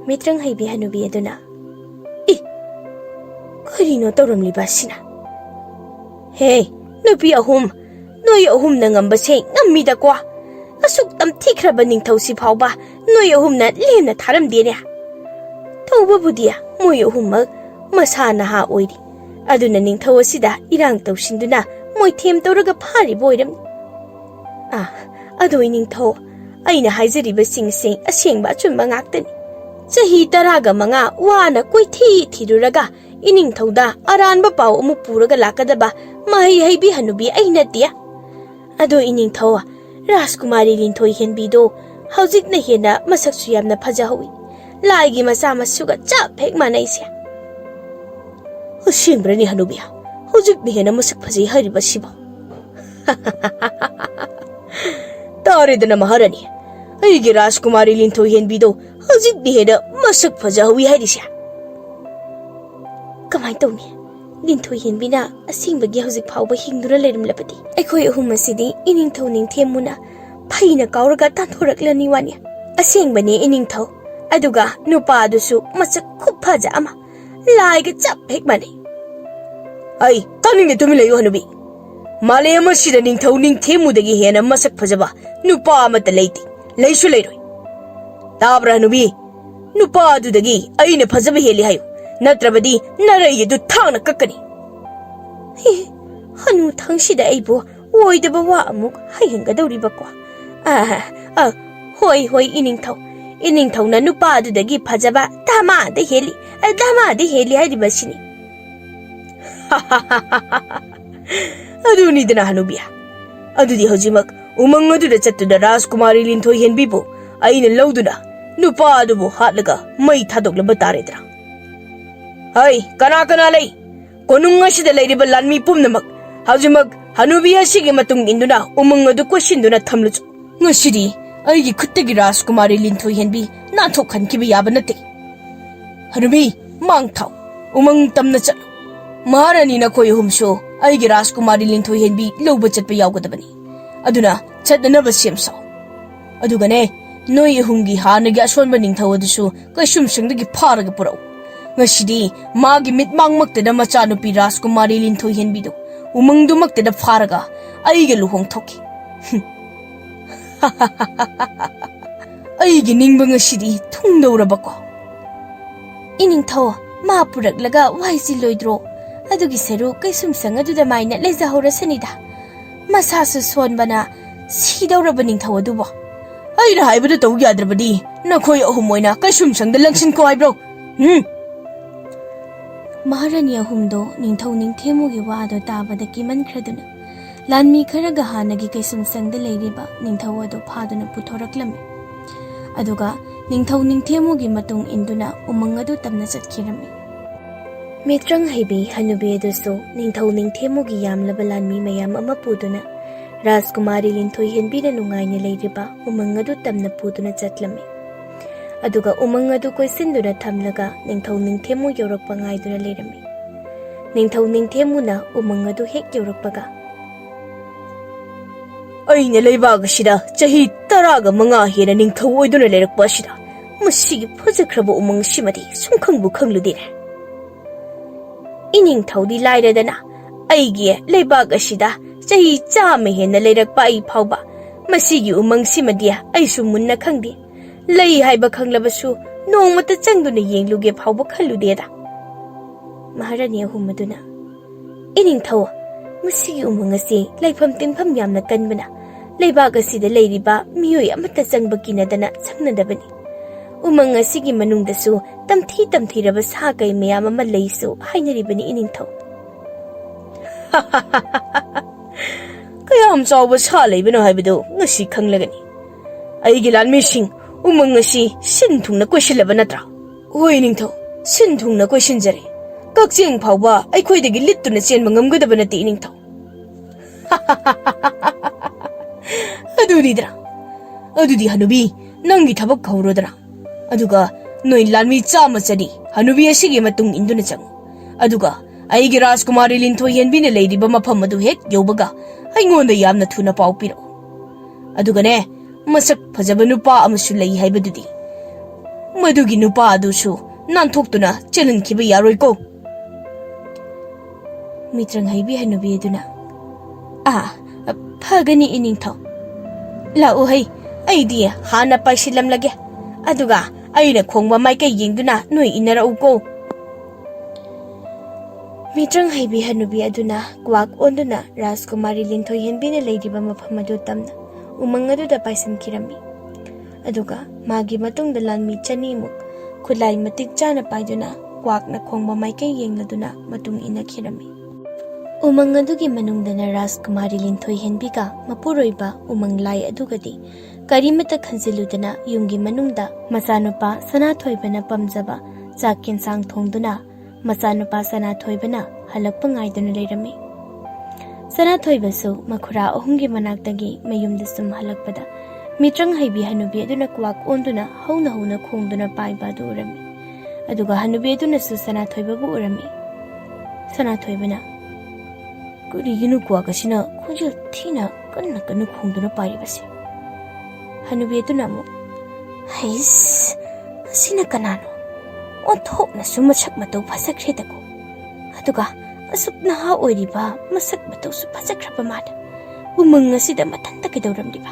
ꯃꯤꯇ꯭ꯔꯪ ꯍꯩꯕꯤ ꯍꯅꯨꯕꯤ ꯑꯗꯨꯅ, ꯀꯔꯤꯅꯣ ꯇꯧꯔꯝꯂꯤꯕ ꯑꯁꯤꯅ? ꯍꯦ ꯅꯨꯄꯤ ꯑꯍꯨꯝ, ꯅꯣꯏ ꯑꯍꯨꯝꯅ ꯉꯝꯕꯁꯦ ꯉꯝꯃꯤꯗꯀꯣ. ꯑꯁꯨꯛ ꯇꯝꯊꯤꯈ꯭ꯔꯕ ꯅꯤꯡꯊꯧꯁꯤ ꯐꯥꯎꯕ ꯅꯣꯏ ꯑꯍꯨꯝꯅ ꯂꯦꯝꯅ ꯊꯥꯔꯝꯗꯦꯅꯦ. ꯇꯧꯕꯕꯨꯗꯤ ꯃꯣꯏ ꯑꯍꯨꯝꯃꯛ ꯃꯁꯥ ꯅꯍꯥ ꯑꯣꯏꯔꯤ, ꯑꯗꯨꯅ ꯅꯤꯡꯊꯧ ꯑꯁꯤꯗ ꯏꯔꯥꯡ ꯇꯧꯁꯤꯟꯗꯨꯅ ꯃꯣꯏꯊꯦꯝ ꯇꯧꯔꯒ ꯐꯥꯔꯤꯕ ꯑꯣꯏꯔꯝꯅꯤ. ꯑꯗꯣ ꯅꯤꯡꯊꯧ, ꯑꯩꯅ ꯍꯥꯏꯖꯔꯤꯕꯁꯤꯡꯁꯦ ꯑꯁꯦꯡꯕ ꯑꯆꯨꯝꯕ ꯉꯥꯛꯇꯅꯤ. ꯆꯍꯤ 15 ꯋꯥꯅ ꯀꯣꯏꯊꯤ ꯊꯤꯔꯨꯔꯒ ꯏꯅꯤꯡꯊꯧꯗ ꯑꯔꯥꯟꯕ ꯄꯥꯎ ꯑꯃꯨꯛ ꯄꯨꯔꯒ ꯂꯥꯛꯀꯗꯕ ꯃꯍꯩ ꯍꯩꯕꯤ ꯍꯅꯨꯕꯤ ꯑꯩ ꯅꯠꯇꯦ. ꯑꯗꯣ ꯏꯅꯤꯡꯊꯧ, ꯔꯥꯖꯀꯨꯃꯥꯔꯤ ꯂꯤꯟꯊꯣꯏꯍꯦꯟꯕꯤꯗꯣ ꯍꯧꯖꯤꯛꯅ ꯍꯦꯟꯅ ꯃꯁꯛꯁꯨ ꯌꯥꯝꯅ ꯐꯖꯍꯧꯏ. ꯂꯥꯏꯒꯤ ꯃꯆꯥ ꯃꯁꯨꯒ ꯆꯞ ꯍꯦꯛ ꯃꯥꯟꯅꯩꯁꯦ. ꯑꯁꯦꯡꯕ꯭ꯔꯅꯤ ꯍꯅꯨꯕꯤ? ꯍꯧꯖꯤꯛꯅ ꯍꯦꯟꯅ ꯃꯁꯛ ꯐꯖꯩ ꯍꯥꯏꯔꯤꯕꯁꯤꯕꯣ? ꯇꯥꯔꯦꯗꯅ ꯃꯍꯥꯔꯥꯅꯤ, ꯑꯩꯒꯤ ꯔꯥꯖꯀꯨꯃꯥꯔꯤ ꯂꯤꯟꯊꯣꯏꯍꯦꯟꯕꯤꯗꯣ ꯍꯧꯖꯤꯛꯅ ꯍꯦꯟꯅ ꯃꯁꯛ ꯐꯖꯍꯧꯏ ꯍꯥꯏꯔꯤꯁꯦ. ꯀꯃꯥꯏ ꯇꯧꯅꯤ? ꯂꯤꯟꯊꯣꯏꯍꯦꯟꯕꯤꯅ ꯑꯁꯦꯡꯕꯒꯤ ꯍꯧꯖꯤꯛ ꯐꯥꯎꯕ ꯍꯤꯡꯗꯨꯅ ꯂꯩꯔꯝꯂꯕꯗꯤ ꯑꯩꯈꯣꯏ ꯑꯍꯨꯝ ꯑꯁꯤꯗꯤ ꯏꯅꯤꯡꯊꯧ ꯅꯤꯡꯊꯦꯝꯃꯨꯅ ꯐꯩꯅ ꯀꯥꯎꯔꯒ ꯇꯥꯟꯊꯣꯔꯛꯂꯅꯤ ꯋꯥꯅꯤ. ꯑꯁꯦꯡꯕꯅꯤ ꯏꯅꯤꯡꯊꯧ, ꯑꯗꯨꯒ ꯅꯨꯄꯥ ꯑꯗꯨꯁꯨ ꯃꯁꯛ ꯈꯨꯐꯖ ꯑꯃ, ꯂꯥꯏꯒ ꯆꯞ ꯍꯦꯛ ꯃꯥꯟꯅꯩ. ꯑꯩ ꯇꯥꯅꯤꯡꯗꯦ, ꯇꯨꯃꯤꯟ ꯂꯩꯌꯨ ꯍꯅꯨꯕꯤ. ꯃꯥꯂꯦꯝ ꯑꯁꯤꯗ ꯅꯤꯡꯊꯧ ꯅꯤꯡꯊꯦꯝꯃꯨꯗꯒꯤ ꯍꯦꯟꯅ ꯃꯁꯛ ꯐꯖꯕ ꯅꯨꯄꯥ ꯑꯃꯠꯇ ꯂꯩꯇꯦ, ꯂꯩꯁꯨ ꯂꯩꯔꯣꯏ. ꯇꯥꯕ꯭ꯔꯥ ꯍꯅꯨꯕꯤ? ꯅꯨꯄꯥ ꯑꯗꯨꯗꯒꯤ ꯑꯩꯅ ꯐꯖꯕ ꯍꯦꯜꯂꯤ ꯍꯥꯏꯌꯨ, ꯅꯠꯇ꯭ꯔꯕꯗꯤ ꯅꯔꯩ ꯑꯗꯨ ꯊꯥꯡꯅ ꯀꯛꯀꯅꯤ. ꯍꯅꯨ ꯊꯪꯁꯤꯗ ꯑꯩꯕꯨ ꯑꯣꯏꯗꯕ ꯋꯥ ꯑꯃꯨꯛ ꯍꯥꯏꯍꯟꯒꯗꯧꯔꯤꯕꯀꯣ. ꯍꯣꯏ ꯏꯅꯤꯡꯊꯧ, ꯏꯅꯤꯡꯊꯧꯅ ꯅꯨꯄꯥ ꯑꯗꯨꯗꯒꯤ ꯐꯖꯕ ꯙꯃꯥꯗ ꯍꯦꯜꯂꯤ ꯍꯥꯏꯔꯤꯕꯁꯤꯅꯤ. ꯑꯗꯨꯅꯤꯗꯅ ꯍꯅꯨꯕꯤ. ꯑꯗꯨꯗꯤ ꯍꯧꯖꯤꯛꯃꯛ ꯎꯃꯪ ꯑꯗꯨꯗ ꯆꯠꯇꯨꯅ ꯔꯥꯖꯀꯨꯃꯥꯔꯤ ꯂꯤꯟꯊꯣꯏꯍꯦꯟꯕꯤꯕꯨ ꯑꯩꯅ ꯂꯧꯗꯨꯅ ꯅꯨꯄꯥ ꯑꯗꯨꯕꯨ ꯍꯥꯠꯂꯒ ꯃꯩ ꯊꯥꯗꯣꯛꯂꯝꯕ ꯇꯥꯔꯦꯗꯅ. ꯍꯩ, ꯀꯅꯥ ꯂꯩ? ꯀꯣꯅꯨꯡ ꯑꯁꯤꯗ ꯂꯩꯔꯤꯕ ꯂꯥꯟꯃꯤ ꯄꯨꯝꯅꯃꯛ ꯍꯧꯖꯤꯛꯃꯛ ꯍꯅꯨꯕꯤ ꯑꯁꯤꯒꯤ ꯃꯇꯨꯡ ꯏꯟꯗꯨꯅ ꯎꯃꯪ ꯑꯗꯨ ꯀꯣꯏꯁꯤꯟꯗꯨꯅ ꯊꯝꯂꯨꯆꯣ. ꯉꯁꯤꯗꯤ ꯑꯩꯒꯤ ꯈꯨꯠꯇꯒꯤ ꯔꯥꯖꯀꯨꯃꯥꯔꯤ ꯂꯤꯟꯊꯣꯏꯍꯦꯟꯕꯤ ꯅꯥꯟꯊꯣꯛꯍꯟꯈꯤꯕ ꯌꯥꯕ ꯅꯠꯇꯦ. ꯍꯅꯨꯕꯤ, ꯃꯥꯡ ꯊꯥꯎ, ꯎꯃꯪ ꯇꯝꯅ ꯆꯠꯂꯨ. ꯃꯍꯥꯔꯥꯅꯤ ꯅꯈꯣꯏ ꯑꯍꯨꯝꯁꯨ ꯑꯩꯒꯤ ꯔꯥꯖꯀꯨꯃꯥꯔꯤ ꯂꯤꯟꯊꯣꯏꯍꯦꯟꯕꯤ ꯂꯧꯕ ꯆꯠꯄ ꯌꯥꯎꯒꯗꯕꯅꯤ. ꯑꯗꯨꯅ ꯆꯠꯅꯅꯕ ꯁꯦꯝ ꯁꯥꯎ. ꯑꯗꯨꯒꯅꯦ, ꯅꯣꯏ ꯑꯍꯨꯝꯒꯤ ꯍꯥꯟꯅꯒꯤ ꯑꯁꯣꯟꯕ ꯅꯤꯡꯊꯧ ꯑꯗꯨꯁꯨ ꯀꯩꯁꯨꯝꯁꯪꯗꯒꯤ ꯐꯥꯔꯒ ꯄꯨꯔꯛꯎ. ꯉꯁꯤꯗꯤ ꯃꯥꯒꯤ ꯃꯤꯠꯃꯥꯡꯃꯛꯇꯗ ꯃꯆꯥꯅꯨꯄꯤ ꯔꯥꯖꯀꯨꯃꯥꯔꯤ ꯂꯤꯟꯊꯣꯏꯍꯦꯟꯕꯤꯗꯨ ꯎꯃꯪꯗꯨꯃꯛꯇꯗ ꯐꯥꯔꯒ ꯑꯩꯒ ꯂꯨꯍꯣꯡꯊꯣꯛꯈꯤ. ꯑꯩꯒꯤ ꯅꯤꯡꯕ ꯉꯁꯤꯗꯤ ꯊꯨꯡꯗꯧꯔꯕꯀꯣ. ꯏꯅꯤꯡꯊꯧ, ꯃꯥ ꯄꯨꯔꯛꯂꯒ ꯋꯥꯏꯁꯤꯜꯂꯣꯏꯗ꯭ꯔꯣ? ꯑꯗꯨꯒꯤ ꯁꯔꯨꯛ ꯀꯩꯁꯨꯝꯁꯪ ꯑꯗꯨꯗ ꯃꯥꯏꯅ ꯂꯩꯖꯍꯧꯔꯁꯅꯤꯗ. ꯃꯁꯥꯁꯨ ꯁꯣꯟꯕꯅ ꯁꯤꯗꯧꯔꯕ ꯅꯤꯡꯊꯧ ꯑꯗꯨꯕꯣ. ꯑꯩꯅ ꯍꯥꯏꯕꯗꯨ ꯇꯧ ꯌꯥꯗ꯭ꯔꯕꯗꯤ ꯅꯈꯣꯏ ꯑꯍꯨꯝ ꯑꯣꯏꯅ ꯀꯩꯁꯨꯝꯁꯪꯗ ꯂꯪꯁꯤꯟꯈꯣ ꯍꯥꯏꯕ꯭ꯔꯣ? ꯃꯍꯥꯔꯥꯅꯤ ꯑꯍꯨꯝꯗꯣ ꯅꯤꯡꯊꯧ ꯅꯤꯡꯊꯦꯝꯃꯨꯒꯤ ꯋꯥꯗꯣ ꯇꯥꯕꯗ ꯀꯤꯃꯟꯈ꯭ꯔꯗꯨꯅ ꯂꯥꯟꯃꯤ ꯈꯔꯒ ꯍꯥꯟꯅꯒꯤ ꯀꯩꯁꯨꯝꯁꯪꯗ ꯂꯩꯔꯤꯕ ꯅꯤꯡꯊꯧ ꯑꯗꯨ ꯐꯥꯗꯨꯅ ꯄꯨꯊꯣꯔꯛꯂꯝꯃꯤ. ꯑꯗꯨꯒ ꯅꯤꯡꯊꯧ ꯅꯤꯡꯊꯦꯝꯃꯨꯒꯤ ꯃꯇꯨꯡ ꯏꯟꯗꯨꯅ ꯎꯃꯪ ꯑꯗꯨ ꯇꯝꯅ ꯆꯠꯈꯤꯔꯝꯃꯤ. ꯃꯤꯇ꯭ꯔꯪ ꯍꯩꯕꯤ ꯍꯅꯨꯕꯤ ꯑꯗꯨꯁꯨ ꯅꯤꯡꯊꯧ ꯅꯤꯡꯊꯦꯝꯃꯨꯒꯤ ꯌꯥꯝꯂꯕ ꯂꯥꯟꯃꯤ ꯃꯌꯥꯝ ꯑꯃ ꯄꯨꯗꯨꯅ ꯔꯥꯖꯀꯨꯃꯥꯔꯤ ꯂꯤꯟꯊꯣꯏꯍꯦꯟꯕꯤꯅ ꯅꯨꯡꯉꯥꯏꯅ ꯂꯩꯔꯤꯕ ꯎꯃꯪ ꯑꯗꯨ ꯇꯝꯅ ꯄꯨꯗꯨꯅ ꯆꯠꯂꯝꯃꯤ. ꯑꯗꯨꯒ ꯎꯃꯪ ꯑꯗꯨ ꯀꯣꯏꯁꯤꯟꯗꯨꯅ ꯊꯝꯂꯒ ꯅꯤꯡꯊꯧ ꯅꯤꯡꯊꯦꯝꯃꯨ ꯌꯧꯔꯛꯄ ꯉꯥꯏꯗꯨꯅ ꯂꯩꯔꯝꯃꯤ. ꯅꯤꯡꯊꯧ ꯅꯤꯡꯊꯦꯝꯃꯨꯅ ꯎꯃꯪ ꯑꯗꯨ ꯍꯦꯛ ꯌꯧꯔꯛꯄꯒ, ꯑꯩꯅ ꯂꯩꯕꯥꯛ ꯑꯁꯤꯗ ꯆꯍꯤ 15 ꯍꯦꯟꯅ ꯅꯤꯡꯊꯧ ꯑꯣꯏꯗꯨꯅ ꯂꯩꯔꯛꯄ ꯑꯁꯤꯗ ꯃꯁꯤꯒꯤ ꯐꯖꯈ꯭ꯔꯕ ꯎꯃꯪ ꯁꯤꯃꯗꯤ ꯁꯨꯡꯈꯪꯕꯨ ꯈꯪꯂꯨꯗꯦꯅꯦ꯫ ꯏꯅꯤꯡꯊꯧꯗꯤ ꯂꯥꯏꯔꯗꯅ ꯑꯩꯒꯤ ꯂꯩꯕꯥꯛ ꯑꯁꯤꯗ ꯆꯍꯤ 100 ꯍꯦꯟꯅ ꯂꯩꯔꯛꯄ ꯑꯩ ꯐꯥꯎꯕ ꯃꯁꯤꯒꯤ ꯎꯃꯪ ꯁꯤꯃꯗꯤ ꯑꯩꯁꯨ ꯃꯨꯟꯅ ꯈꯪꯗꯦ, ꯂꯩ ꯍꯥꯏꯕ ꯈꯪꯂꯕꯁꯨ ꯅꯣꯡꯃꯇ ꯆꯪꯗꯨꯅ ꯌꯦꯡꯂꯨꯒꯦ ꯐꯥꯎꯕ ꯈꯜꯂꯨꯗꯦꯗ꯫ ꯃꯍꯥꯔꯥꯅꯤ ꯑꯍꯨꯝ ꯑꯗꯨꯅ ꯏꯅꯤꯡꯊꯧ, ꯃꯁꯤꯒꯤ ꯎꯃꯪ ꯑꯁꯤ ꯂꯩꯐꯝ ꯇꯤꯟꯐꯝ ꯌꯥꯝꯅ ꯀꯟꯕꯅ ꯂꯩꯕꯥꯛ ꯑꯁꯤꯗ ꯂꯩꯔꯤꯕ ꯃꯤꯑꯣꯏ ꯑꯃꯠꯇ ꯆꯪꯕ ꯀꯤꯅꯗꯅ ꯆꯪꯅꯗꯕꯅꯤ꯫ ꯎꯃꯪ ꯑꯁꯤꯒꯤ ꯃꯅꯨꯡꯗꯁꯨ ꯇꯝꯊꯤꯔꯕ ꯁꯥ ꯀꯩ ꯃꯌꯥꯝ ꯑꯃ ꯂꯩꯁꯨ ꯍꯥꯏꯅꯔꯤꯕꯅꯤ ꯏꯅꯤꯡꯊꯧ꯫ ꯀꯌꯥꯝ ꯆꯥꯎꯕ ꯁꯥ ꯂꯩꯕꯅꯣ ꯍꯥꯏꯕꯗꯨ ꯉꯁꯤ ꯈꯪꯂꯒꯅꯤ꯫ ꯑꯩꯒꯤ ꯂꯥꯟꯃꯤꯁꯤꯡ, ꯎꯃꯪ ꯑꯁꯤ ꯁꯤꯟ ꯊꯨꯡꯅ ꯀꯣꯏꯁꯤꯜꯂꯕ ꯅꯠꯇ꯭ꯔꯥ? ꯍꯣꯏ ꯏꯅꯤꯡꯊꯧ, ꯁꯤꯟ ꯊꯨꯡꯅ ꯀꯣꯏꯁꯤꯟꯖꯔꯦ꯫ ꯀꯛꯆꯦꯡ ꯐꯥꯎꯕ ꯑꯩꯈꯣꯏꯗꯒꯤ ꯂꯤꯠꯇꯨꯅ ꯆꯦꯟꯕ ꯉꯝꯒꯗꯕ ꯅꯠꯇꯦ ꯏꯅꯤꯡꯊꯧ꯫ ꯑꯗꯨꯗꯤ ꯍꯅꯨꯕꯤ, ꯅꯪꯒꯤ ꯊꯕꯛ ꯍꯧꯔꯣꯗꯅ, ꯑꯗꯨꯒ ꯅꯣꯏ ꯂꯥꯟꯃꯤ 100 ꯆꯅꯤ ꯍꯅꯨꯕꯤ ꯑꯁꯤꯒꯤ ꯃꯇꯨꯡ ꯏꯟꯗꯨꯅ ꯆꯪꯉꯨ, ꯑꯗꯨꯒ ꯑꯩꯒꯤ ꯔꯥꯖꯀꯨꯃꯥꯔꯤ ꯂꯤꯟꯊꯣꯏ ꯍꯦꯟꯕꯤꯅ ꯂꯩꯔꯤꯕ ꯃꯐꯝ ꯑꯗꯨ ꯍꯦꯛ ꯌꯧꯕꯒ ꯑꯩꯉꯣꯟꯗ ꯌꯥꯝꯅ ꯊꯨꯅ ꯄꯥꯎ ꯄꯤꯔꯛꯎ꯫ ꯑꯗꯨꯒꯅꯦ, ꯃꯁꯛ ꯐꯖꯕ ꯅꯨꯄꯥ ꯑꯃꯁꯨ ꯂꯩ ꯍꯥꯏꯕꯗꯨꯗꯤ ꯃꯗꯨꯒꯤ ꯅꯨꯄꯥ ꯑꯗꯨꯁꯨ ꯅꯥꯟꯊꯣꯛꯇꯨꯅ ꯆꯦꯜꯍꯟꯈꯤꯕ ꯌꯥꯔꯣꯏꯀꯣ꯫ ꯃꯤꯇ꯭ꯔꯪ ꯍꯩꯕꯤ ꯍꯅꯨꯕꯤ ꯑꯗꯨꯅ ꯐꯒꯅꯤ ꯏꯅꯤꯡꯊꯧ, ꯂꯥꯛꯎ ꯍꯩ, ꯑꯩꯗꯤ ꯍꯥꯟꯅ ꯄꯥꯏꯁꯤꯜꯂꯝꯂꯒꯦ, ꯑꯗꯨꯒ ꯑꯩꯅ ꯈꯣꯡꯕ ꯃꯥꯏꯀꯩ ꯌꯦꯡꯗꯨꯅ ꯅꯣꯏ ꯏꯟꯅꯔꯛꯎꯀꯣ꯫ ꯃꯤꯇ꯭ꯔꯪ ꯍꯩꯕꯤ ꯍꯅꯨꯕꯤ ꯑꯗꯨꯅ ꯀ꯭ꯋꯥꯛ ꯑꯣꯟꯗꯨꯅ ꯔꯥꯖꯀꯨꯃꯥꯔꯤ ꯂꯤꯟꯊꯣꯏ ꯍꯦꯟꯕꯤꯅ ꯂꯩꯔꯤꯕ ꯃꯐꯝ ꯑꯗꯨ ꯇꯝꯅ ꯎꯃꯪ ꯑꯗꯨꯗ ꯄꯥꯏꯁꯤꯟꯈꯤꯔꯝꯃꯤ꯫ ꯑꯗꯨꯒ ꯃꯥꯒꯤ ꯃꯇꯨꯡꯗ ꯂꯥꯟꯃꯤ 200 ꯈꯨꯠꯂꯥꯏ ꯃꯇꯤꯛ ꯆꯥꯅ ꯄꯥꯏꯗꯨꯅ ꯀ꯭ꯋꯥꯛꯅ ꯈꯣꯡꯕ ꯃꯥꯏꯀꯩ ꯌꯦꯡꯂꯗꯨꯅ ꯃꯇꯨꯡ ꯏꯟꯅꯈꯤꯔꯝꯃꯤ꯫ ꯎꯃꯪ ꯑꯗꯨꯒꯤ ꯃꯅꯨꯡꯗꯅ ꯔꯥꯖꯀꯨꯃꯥꯔꯤ ꯂꯤꯟꯊꯣꯏ ꯍꯦꯟꯕꯤꯒ ꯃꯄꯨꯔꯣꯏꯕ ꯎꯃꯪ ꯂꯥꯏ ꯑꯗꯨꯒꯗꯤ ꯀꯔꯤꯃꯠꯇ ꯈꯟꯖꯤꯜꯂꯨꯗꯅ ꯌꯨꯝꯒꯤ ꯃꯅꯨꯡꯗ ꯃꯆꯥꯅꯨꯄꯥ ꯁꯅꯥꯊꯣꯏꯕꯅ ꯄꯥꯝꯖꯕ ꯆꯥꯛ ꯌꯦꯟꯁꯥꯡ ꯊꯣꯡꯗꯨꯅ ꯃꯆꯥꯅꯨꯄꯥ ꯁꯅꯥꯊꯣꯏꯕꯅ ꯍꯜꯂꯛꯄ ꯉꯥꯏꯗꯨꯅ ꯂꯩꯔꯝꯃꯤ꯫ ꯁꯅꯥꯊꯣꯏꯕꯁꯨ ꯃꯈꯨꯔꯥ 3ꯒꯤ ꯃꯅꯥꯛꯇꯒꯤ ꯃꯌꯨꯝꯗ ꯁꯨꯝ ꯍꯜꯂꯛꯄꯗ ꯃꯤꯇ꯭ꯔꯪ ꯍꯩꯕꯤ ꯍꯅꯨꯕꯤ ꯑꯗꯨꯅ ꯀ꯭ꯋꯥꯛ ꯑꯣꯟꯗꯨꯅ ꯍꯧꯅ ꯈꯣꯡꯗꯨꯅ ꯄꯥꯏꯕ ꯑꯗꯨ ꯎꯔꯝꯃꯤ꯫ ꯑꯗꯨꯒ ꯍꯅꯨꯕꯤ ꯑꯗꯨꯅꯁꯨ ꯁꯅꯥꯊꯣꯏꯕꯕꯨ ꯎꯔꯝꯃꯤ꯫ ꯁꯅꯥꯊꯣꯏꯕꯅ ꯀꯔꯤꯒꯤꯅꯣ ꯀ꯭ꯋꯥꯛ ꯑꯁꯤꯅ ꯈꯣꯟꯖꯦꯜ ꯊꯤꯅ ꯀꯟꯅ ꯈꯣꯡꯗꯨꯅ ꯄꯥꯏꯔꯤꯕꯁꯦ? ꯍꯅꯨꯕꯤ ꯑꯗꯨꯅ ꯑꯃꯨꯛ, ꯍꯩꯁ, ꯑꯁꯤꯅ ꯀꯅꯥꯅꯣ? ꯑꯣꯟꯊꯣꯛꯅꯁꯨ ꯃꯁꯛ ꯃꯇꯧ ꯐꯖꯈ꯭ꯔꯦꯗꯀꯣ, ꯑꯗꯨꯒ ꯑꯁꯨꯛ ꯅꯍꯥ ꯑꯣꯏꯔꯤꯕ ꯃꯁꯛ ꯃꯇꯧꯁꯨ ꯐꯖꯈ꯭ꯔꯕ ꯃꯥꯜꯂꯦ꯫ ꯎꯃꯪ ꯑꯁꯤꯗ ꯃꯊꯟꯇ ꯀꯩꯗꯧꯔꯝꯂꯤꯕ?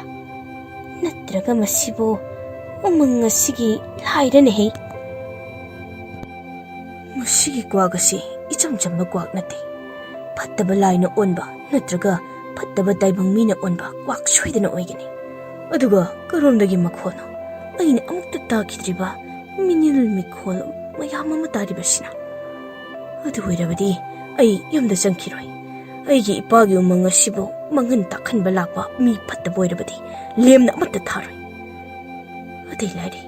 ꯅꯠꯇ꯭ꯔꯒ ꯃꯁꯤꯕꯨ ꯎꯃꯪ ꯑꯁꯤꯒꯤ ꯂꯥꯏꯔꯅꯦꯍꯦ? ꯃꯁꯤꯒꯤ ꯀ꯭ꯋꯥꯛ ꯑꯁꯤ ꯏꯆꯝ ꯆꯝꯕ ꯀ꯭ꯋꯥꯛ ꯅꯠꯇꯦ, ꯐꯠꯇꯕ ꯂꯥꯏꯅ ꯑꯣꯟꯕ ꯅꯠꯇ꯭ꯔꯒ ꯐꯠꯇꯕ ꯇꯥꯏꯕꯪ ꯃꯤꯅ ꯑꯣꯟꯕ ꯀ꯭ꯋꯥꯛ ꯁꯣꯏꯗꯅ ꯑꯣꯏꯒꯅꯤ꯫ ꯑꯗꯨꯒ ꯀꯔꯣꯝꯗꯒꯤ ꯃꯈꯣꯟꯅꯣ ꯑꯩꯅ ꯑꯃꯨꯛꯇ ꯇꯥꯈꯤꯗ꯭ꯔꯤꯕ ꯃꯤꯅꯤꯜ ꯃꯤꯈꯣꯜ ꯃꯌꯥꯝ ꯑꯃ ꯇꯥꯔꯤꯕꯁꯤꯅ? ꯑꯗꯨ ꯑꯣꯏꯔꯕꯗꯤ ꯑꯩ ꯌꯨꯝꯗ ꯆꯪꯈꯤꯔꯣꯏ꯫ ꯑꯩꯒꯤ ꯏꯄꯥꯒꯤ ꯎꯃꯪ ꯑꯁꯤꯕꯨ ꯃꯥꯡꯍꯟ ꯇꯥꯛꯍꯟꯕ ꯂꯥꯛꯄ ꯃꯤ ꯐꯠꯇꯕ ꯑꯣꯏꯔꯕꯗꯤ ꯂꯦꯝꯅ ꯑꯃꯠꯇ ꯊꯥꯔꯣꯏ꯫ ꯑꯇꯩ ꯂꯥꯏꯔꯤ,